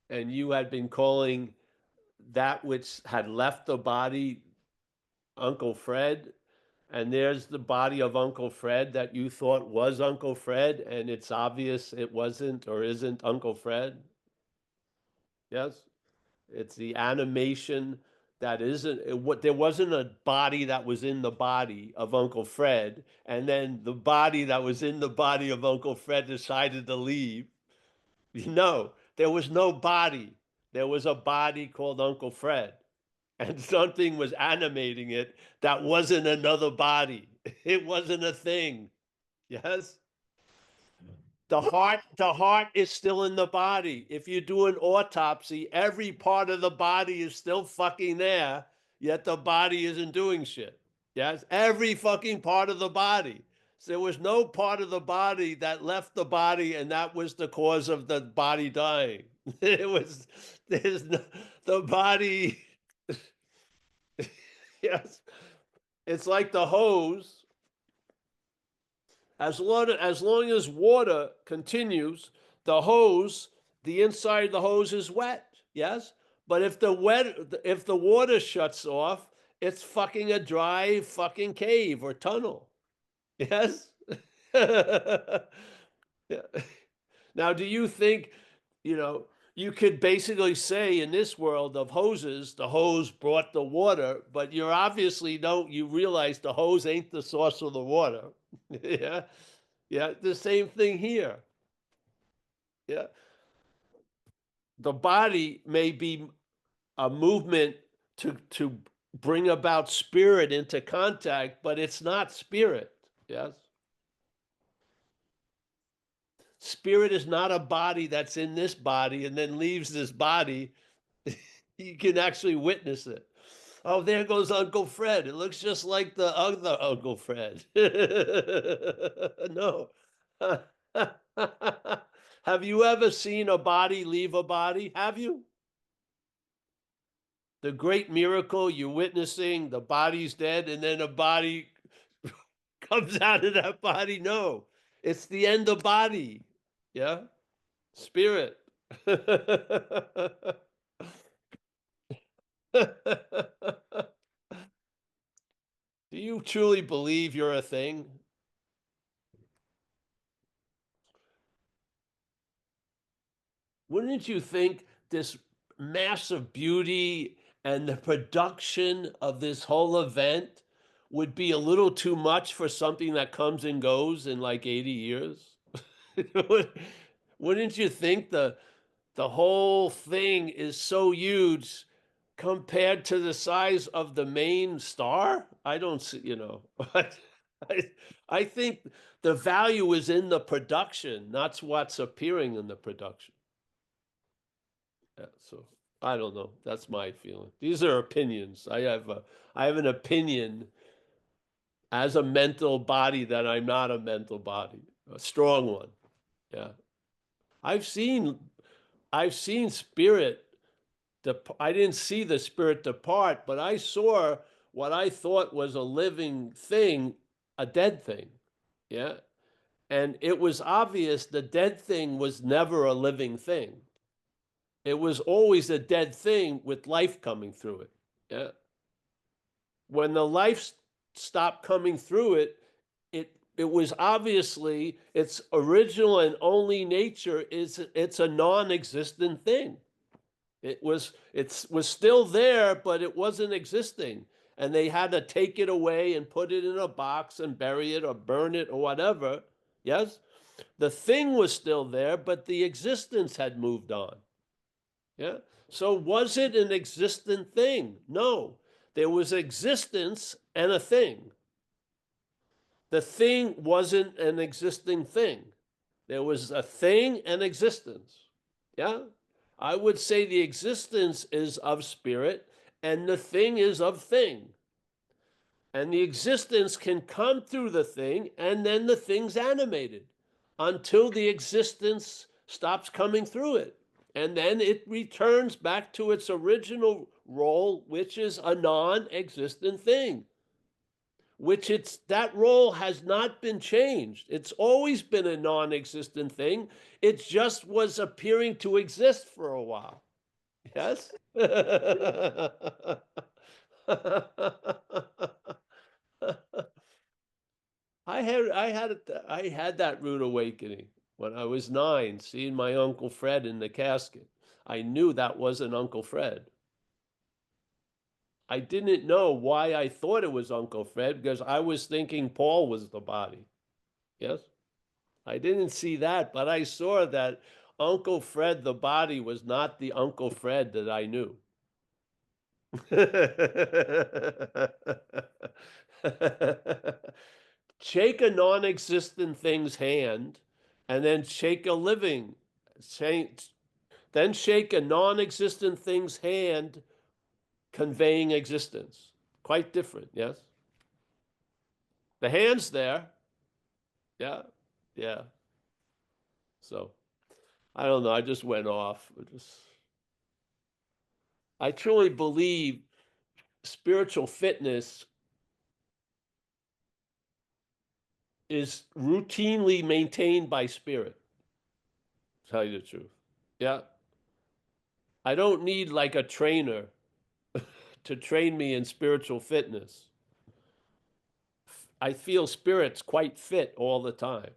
and you had been calling that which had left the body Uncle Fred, and there's the body of Uncle Fred that you thought was Uncle Fred, and it's obvious it wasn't or isn't Uncle Fred? Yes? It's the animation that there wasn't a body that was in the body of Uncle Fred, and then the body that was in the body of Uncle Fred decided to leave. No, there was no body. There was a body called Uncle Fred, and something was animating it that wasn't another body. It wasn't a thing. Yes? The heart is still in the body. If you do an autopsy, every part of the body is still fucking there, yet the body isn't doing shit. Yes, every fucking part of the body. So there was no part of the body that left the body, and that was the cause of the body dying. It was there's no, the body. Yes, it's like the hose. As long as water continues, the inside of the hose is wet. Yes, but if the water shuts off, it's fucking a dry fucking cave or tunnel. Yes. Yeah. Now, do you think, you could basically say in this world of hoses, the hose brought the water, but you obviously don't, you realize the hose ain't the source of the water. Yeah. Yeah. The same thing here. Yeah. The body may be a movement to bring about spirit into contact, but it's not spirit. Yes. Spirit is not a body that's in this body and then leaves this body. You can actually witness it. Oh, there goes Uncle Fred. It looks just like the other Uncle Fred. No. Have you ever seen a body leave a body? Have you? The great miracle you're witnessing, the body's dead, and then a body comes out of that body? No. It's the end of body. Yeah? Spirit. Do you truly believe you're a thing? Wouldn't you think this massive beauty and the production of this whole event would be a little too much for something that comes and goes in like 80 years? Wouldn't you think the whole thing is so huge compared to the size of the main star? I don't see, I, I think the value is in the production, not what's appearing in the production. Yeah, so I don't know. That's my feeling. These are opinions. I have an opinion as a mental body that I'm not a mental body, a strong one. Yeah. I've seen I've seen spirit. I didn't see the spirit depart, but I saw what I thought was a living thing, a dead thing. Yeah. And it was obvious the dead thing was never a living thing. It was always a dead thing with life coming through it. Yeah. When the life stopped coming through it, it was obviously its original and only nature is it's a non-existent thing. It was still there, but it wasn't existing. And they had to take it away and put it in a box and bury it or burn it or whatever. Yes? The thing was still there, but the existence had moved on. Yeah. So was it an existent thing? No. There was existence and a thing. The thing wasn't an existing thing. There was a thing and existence. Yeah. I would say the existence is of spirit and the thing is of thing. And the existence can come through the thing and then the thing's animated until the existence stops coming through it. And then it returns back to its original role, which is a non-existent thing, that role has not been changed. It's always been a non-existent thing. It just was appearing to exist for a while. Yes? I had that rude awakening when I was 9, seeing my Uncle Fred in the casket. I knew that wasn't Uncle Fred. I didn't know why I thought it was Uncle Fred because I was thinking Paul was the body. Yes? I didn't see that, but I saw that Uncle Fred, the body, was not the Uncle Fred that I knew. Shake a non-existent thing's hand and then shake a living. Then shake a non-existent thing's hand conveying existence. Quite different, yes? The hand's there. Yeah, yeah. So I don't know. I just went off. I truly believe spiritual fitness is routinely maintained by spirit. To tell you the truth. Yeah. I don't need like a trainer to train me in spiritual fitness. I feel spirit's quite fit all the time,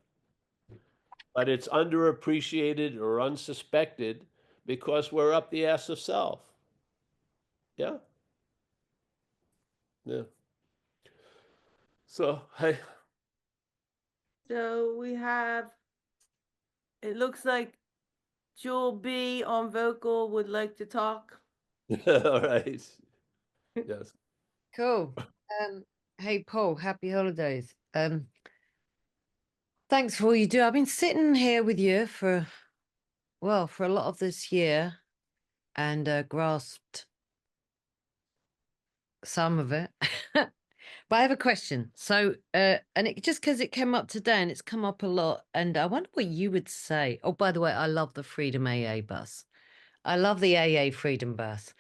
but it's underappreciated or unsuspected because we're up the ass of self. Yeah. Yeah. So, hey. So we have, it looks like Jewel B on vocal would like to talk. All right. Yes. Cool. Hey Paul, happy holidays. Thanks for all you do. I've been sitting here with you for a lot of this year and grasped some of it. But I have a question. So, and it just because it came up today and it's come up a lot, and I wonder what you would say. Oh, by the way, I love the Freedom AA bus. I love the AA Freedom bus.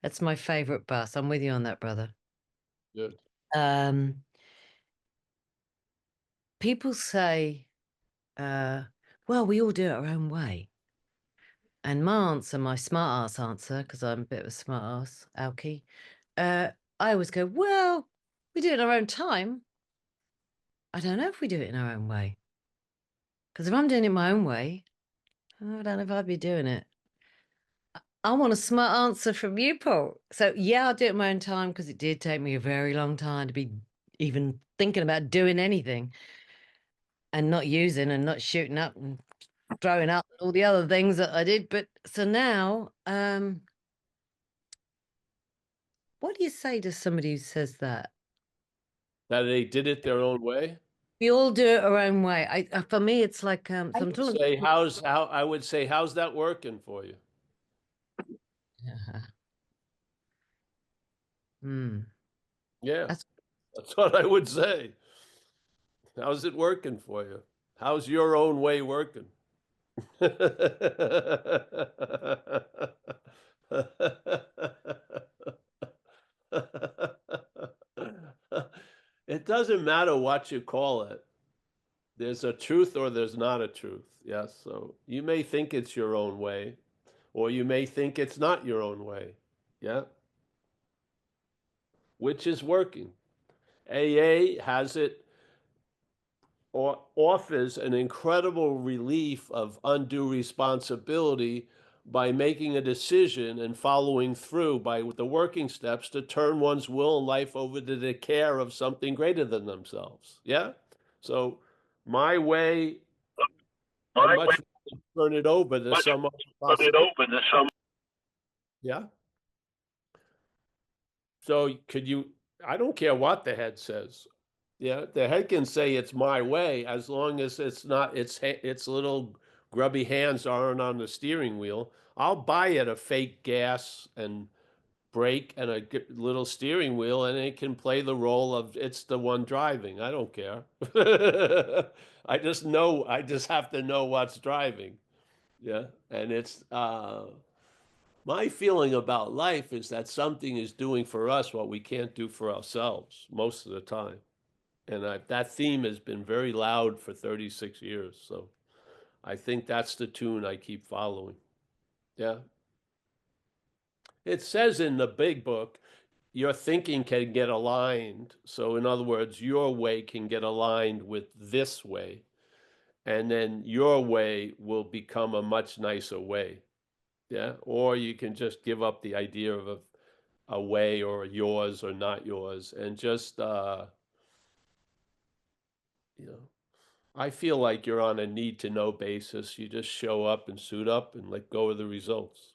That's my favorite bus. I'm with you on that, brother. Good. People say, well, we all do it our own way. And my answer, my smart ass answer, because I'm a bit of a smart ass, Alki, I always go, well, we do it in our own time. I don't know if we do it in our own way. Because if I'm doing it my own way, I don't know if I'd be doing it. I want a smart answer from you, Paul. So, yeah, I'll do it in my own time because it did take me a very long time to be even thinking about doing anything and not using and not shooting up and throwing up all the other things that I did. But so now, what do you say to somebody who says that? That they did it their own way? We all do it our own way. For me, it's like I would say, how's that working for you? Yeah, That's what I would say. How's it working for you? How's your own way working? It doesn't matter what you call it. There's a truth or there's not a truth. Yes. So you may think it's your own way, or you may think it's not your own way. Yeah. Which is working. AA has it or offers an incredible relief of undue responsibility by making a decision and following through by the working steps to turn one's will and life over to the care of something greater than themselves. Yeah. So my way, I'd much rather turn it over to some other possibility. Yeah. So could you, I don't care what the head says. Yeah, the head can say it's my way as long as it's not, its little grubby hands aren't on the steering wheel. I'll buy it a fake gas and brake and a little steering wheel, and it can play the role of it's the one driving. I don't care. I just have to know what's driving. Yeah, and it's my feeling about life is that something is doing for us what we can't do for ourselves most of the time. And that theme has been very loud for 36 years. So I think that's the tune I keep following. Yeah. It says in the big book, your thinking can get aligned. So, in other words, your way can get aligned with this way. And then your way will become a much nicer way. Yeah, or you can just give up the idea of a way or yours or not yours, and just you know, I feel like you're on a need to know basis. You just show up and suit up and let go of the results.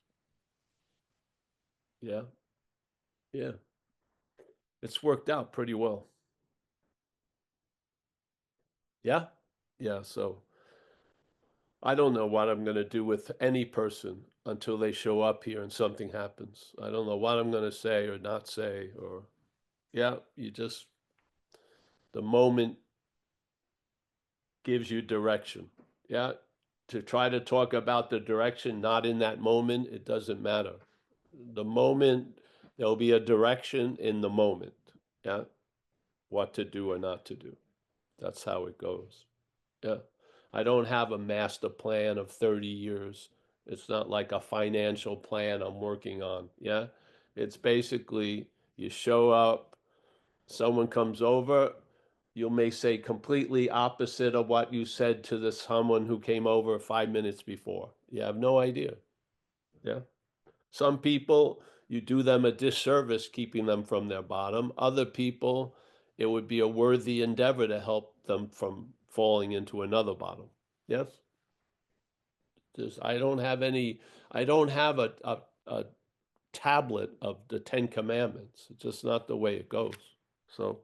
Yeah, yeah, it's worked out pretty well. Yeah, yeah. So I don't know what I'm going to do with any person until they show up here and something happens. I don't know what I'm going to say or not say, or yeah, you just, the moment gives you direction. Yeah. To try to talk about the direction not in that moment, it doesn't matter. The moment, there'll be a direction in the moment. Yeah. What to do or not to do. That's how it goes. Yeah. I don't have a master plan of 30 years. It's not like a financial plan I'm working on. Yeah. It's basically you show up, someone comes over, you may say completely opposite of what you said to this someone who came over 5 minutes before. You have no idea. Yeah. Some people, you do them a disservice keeping them from their bottom. Other people, it would be a worthy endeavor to help them from falling into another bottom. Yes. Just I don't have any. I don't have a tablet of the Ten Commandments. It's just not the way it goes. So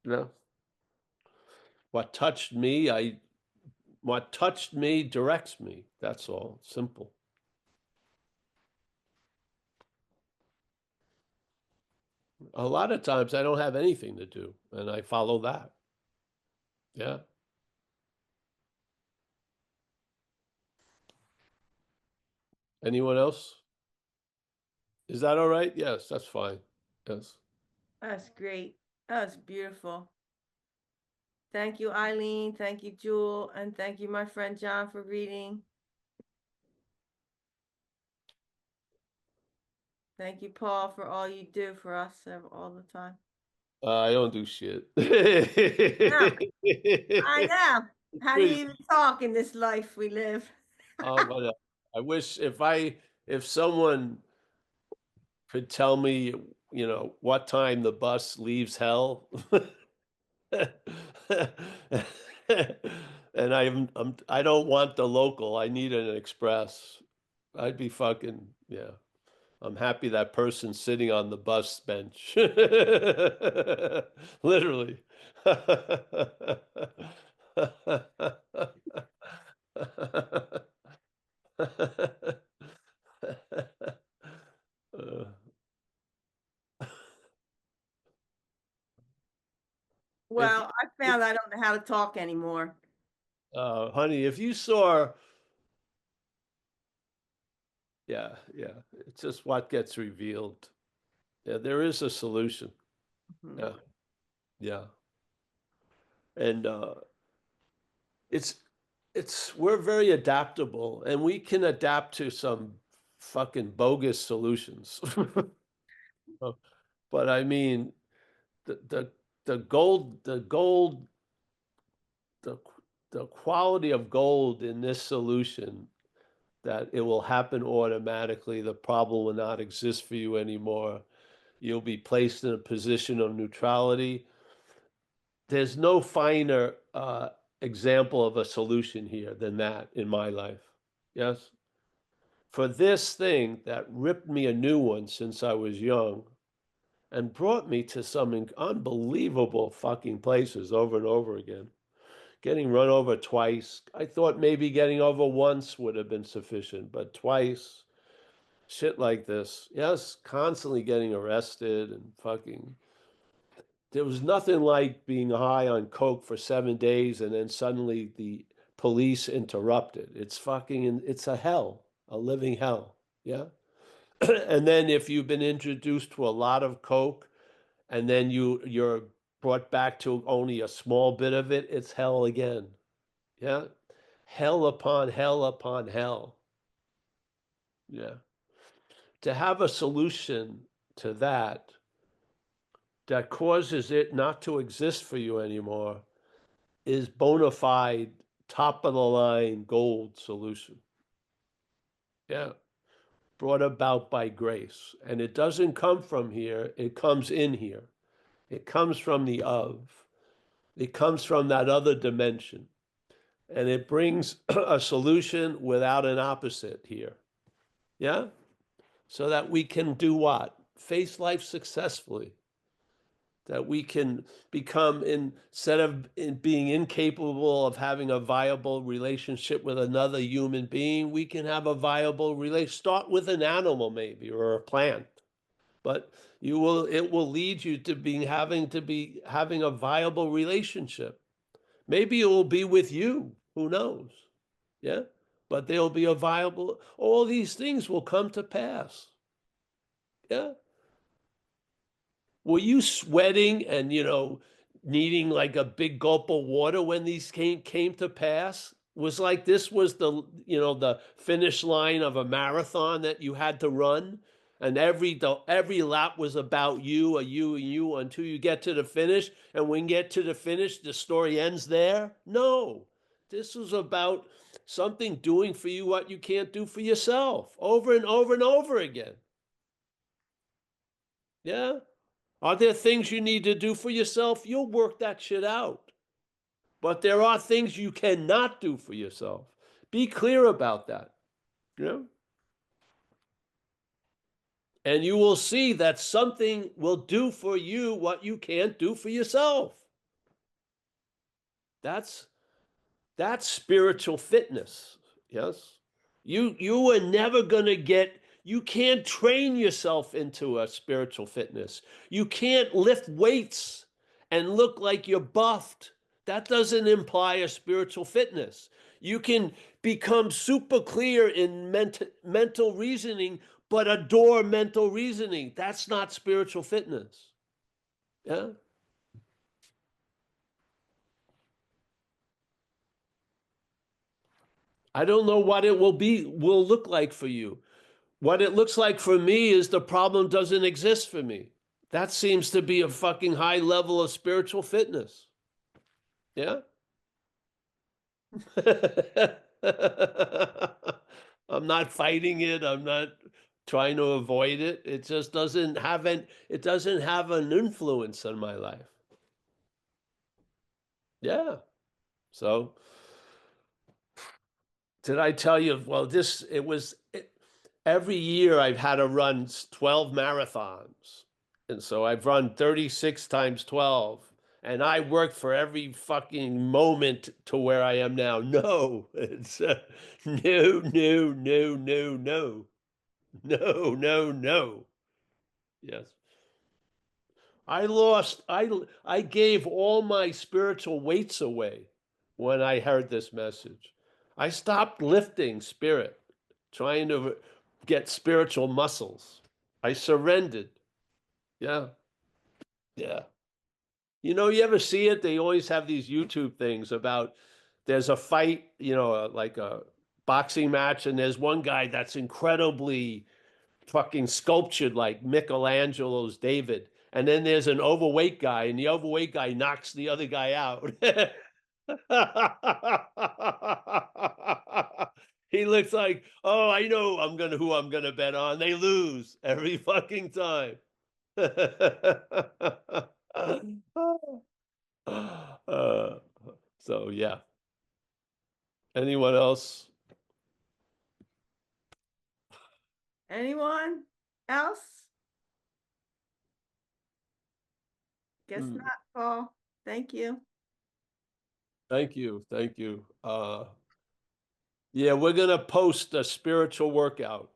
yeah. What touched me, what touched me directs me. That's all. Simple. A lot of times I don't have anything to do and I follow that. Yeah. Anyone else? Is that all right? Yes, that's fine. Yes. That's great. That was beautiful. Thank you, Eileen. Thank you, Jewel. And thank you, my friend John, for reading. Thank you, Paul, for all you do for us all the time. I don't do shit. No, I know. How do you Pretty, even talk in this life we live? whatever. I wish if someone could tell me, what time the bus leaves hell. And I don't want the local. I need an express. I'd be fucking, yeah. I'm happy that person's sitting on the bus bench. Literally. Uh, if Well, I found I don't know how to talk anymore. honey, if you saw, yeah, yeah, it's just what gets revealed. Yeah, there is a solution. Mhm. Yeah, yeah, and it's we're very adaptable, and we can adapt to some fucking bogus solutions. But I mean, the the the the quality of gold in this solution, that it will happen automatically. The problem will not exist for you anymore. You'll be placed in a position of neutrality. There's no finer example of a solution here than that in my life. Yes. For this thing that ripped me a new one since I was young and brought me to some unbelievable fucking places over and over again. Getting run over twice. I thought maybe getting over once would have been sufficient, but twice, shit like this. Yes, constantly getting arrested and fucking. There was nothing like being high on coke for 7 days and then suddenly the police interrupted. It's a hell, a living hell. Yeah. And then if you've been introduced to a lot of coke and then you're brought back to only a small bit of it, it's hell again. Yeah. Hell upon hell upon hell. Yeah. To have a solution to that causes it not to exist for you anymore is bona fide, top of the line gold solution. Yeah. brought about by grace. And it doesn't come from here, it comes in here. It comes from the of. It comes from that other dimension. And it brings a solution without an opposite here. Yeah? So that we can do what? Face life successfully. That we can become, instead of being incapable of having a viable relationship with another human being, we can have a viable relationship. Start with an animal maybe, or a plant. But it will lead you to having a viable relationship. Maybe it will be with you, who knows? Yeah? But there'll be a viable, all these things will come to pass. Yeah? Were you sweating and, needing like a big gulp of water when these came to pass? Was like this was the finish line of a marathon that you had to run, and every lap was about you, you until you get to the finish. And when you get to the finish, the story ends there? No. This was about something doing for you what you can't do for yourself, over and over and over again. Yeah? Are there things you need to do for yourself? You'll work that shit out. But there are things you cannot do for yourself. Be clear about that. And you will see that something will do for you what you can't do for yourself. That's spiritual fitness. Yes. You are never going to you can't train yourself into a spiritual fitness. You can't lift weights and look like you're buffed. That doesn't imply a spiritual fitness. You can become super clear in mental reasoning, but adore mental reasoning. That's not spiritual fitness. Yeah. I don't know what it will look like for you. What it looks like for me is the problem doesn't exist for me. That seems to be a fucking high level of spiritual fitness. Yeah? I'm not fighting it. I'm not trying to avoid it. It just doesn't have an influence on my life. Yeah. So did I tell you, well, every year I've had to run 12 marathons. And so I've run 36 times 12. And I worked for every fucking moment to where I am now. No, it's no, no, no, no, no, no, no, no. Yes. I gave all my spiritual weights away when I heard this message. I stopped lifting spirit, trying to get spiritual muscles. I surrendered. Yeah. Yeah. You ever see it? They always have these YouTube things about there's a fight, like a boxing match, and there's one guy that's incredibly fucking sculptured like Michelangelo's David. And then there's an overweight guy, and the overweight guy knocks the other guy out. He looks like, oh, I know who I'm gonna bet on. They lose every fucking time. So yeah. Anyone else? Anyone else? Guess Hmm. not, Paul. Thank you. Thank you. Thank you. Yeah, we're gonna post a spiritual workout.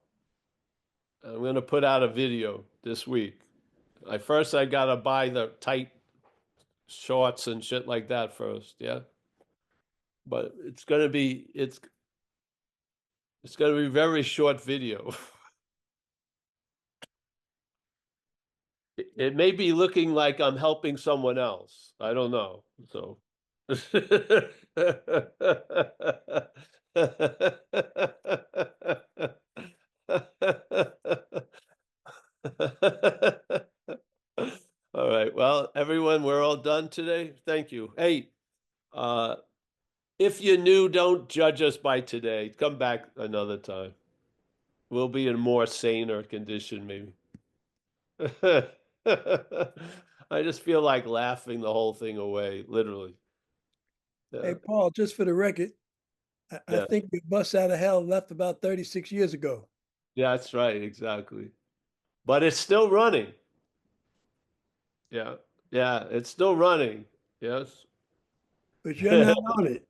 I'm gonna put out a video this week. I gotta buy the tight shorts and shit like that first, yeah. But it's gonna be very short video. It may be looking like I'm helping someone else. I don't know. So all right. Well, everyone, we're all done today. Thank you. Hey, if you're new, don't judge us by today. Come back another time. we'll be in more saner condition, maybe. I just feel like laughing the whole thing away, literally. Hey, Yeah, Paul, just for the record, I Yeah. think the bus out of hell left about 36 years ago. yeah, that's right, exactly. But it's still running. Yeah, yeah, it's still running. Yes. But you're not on it.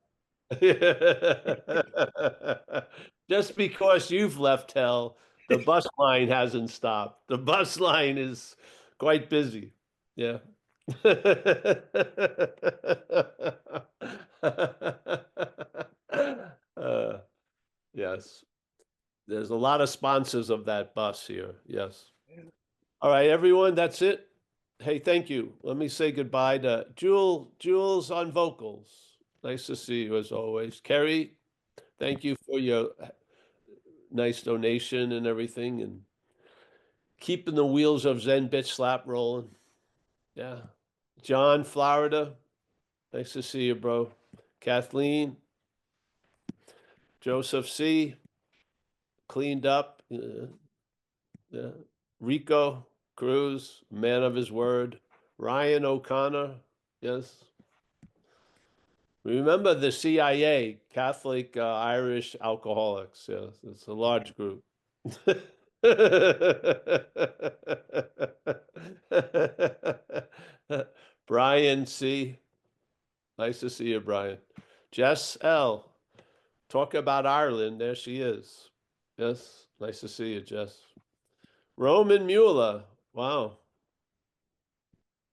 Just because you've left hell, the bus line hasn't stopped. The bus line is quite busy. Yeah. Uh, yes. There's a lot of sponsors of that bus here. Yes. All right, everyone, that's it. Hey, thank you. Let me say goodbye to Jules on vocals. Nice to see you as always. Kerry, thank you for your nice donation and everything, and keeping the wheels of Zen Bitch Slap rolling. Yeah. John, Florida, nice to see you, bro. Kathleen, Joseph C, cleaned up. Yeah. Rico Cruz, man of his word. Ryan O'Connor, yes. Remember the CIA, Catholic Irish Alcoholics. Yes, it's a large group. Brian C. Nice to see you, Brian. Jess L. Talk about Ireland. There she is. Yes, nice to see you, Jess. Roman Mueller. Wow.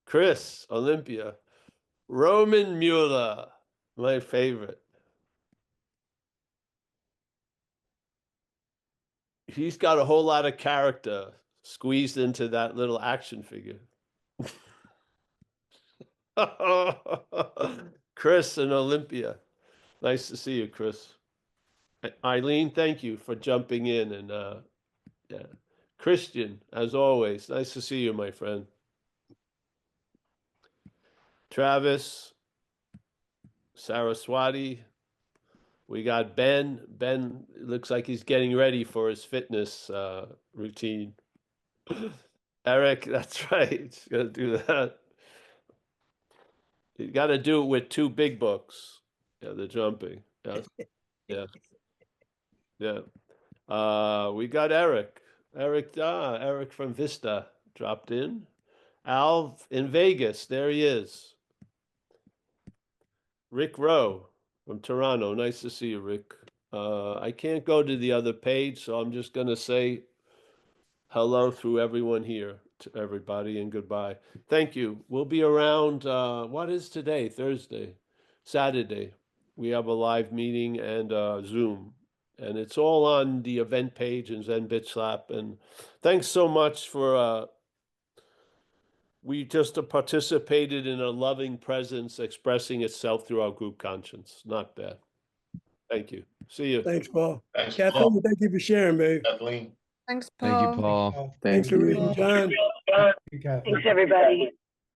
Chris, Olympia. Roman Mueller, my favorite. He's got a whole lot of character squeezed into that little action figure. Chris and Olympia. Nice to see you, Chris. Eileen, thank you for jumping in. And yeah. Christian, as always, nice to see you, my friend. Travis, Saraswati. We got Ben. Ben looks like he's getting ready for his fitness routine. Eric, that's right. He's got to do that. You got to do it with 2 big books. Yeah, the jumping. Yeah, yeah, yeah. We got Eric. Eric from Vista dropped in. Al in Vegas. There he is. Rick Rowe from Toronto. Nice to see you, Rick. I can't go to the other page, so I'm just going to say hello through everyone here to everybody and goodbye. Thank you. We'll be around, what is today? Thursday, Saturday. We have a live meeting and Zoom. And it's all on the event page in Zen Bitch Slap. And thanks so much for, we just participated in a loving presence expressing itself through our group conscience. Not bad. Thank you. See you. Thanks, Paul. Thanks, Kathleen, Paul. thank you for sharing, babe. Kathleen. Thanks, Thank you, Paul. Paul. Thanks, Thank you. Louise and John. Thanks, everybody.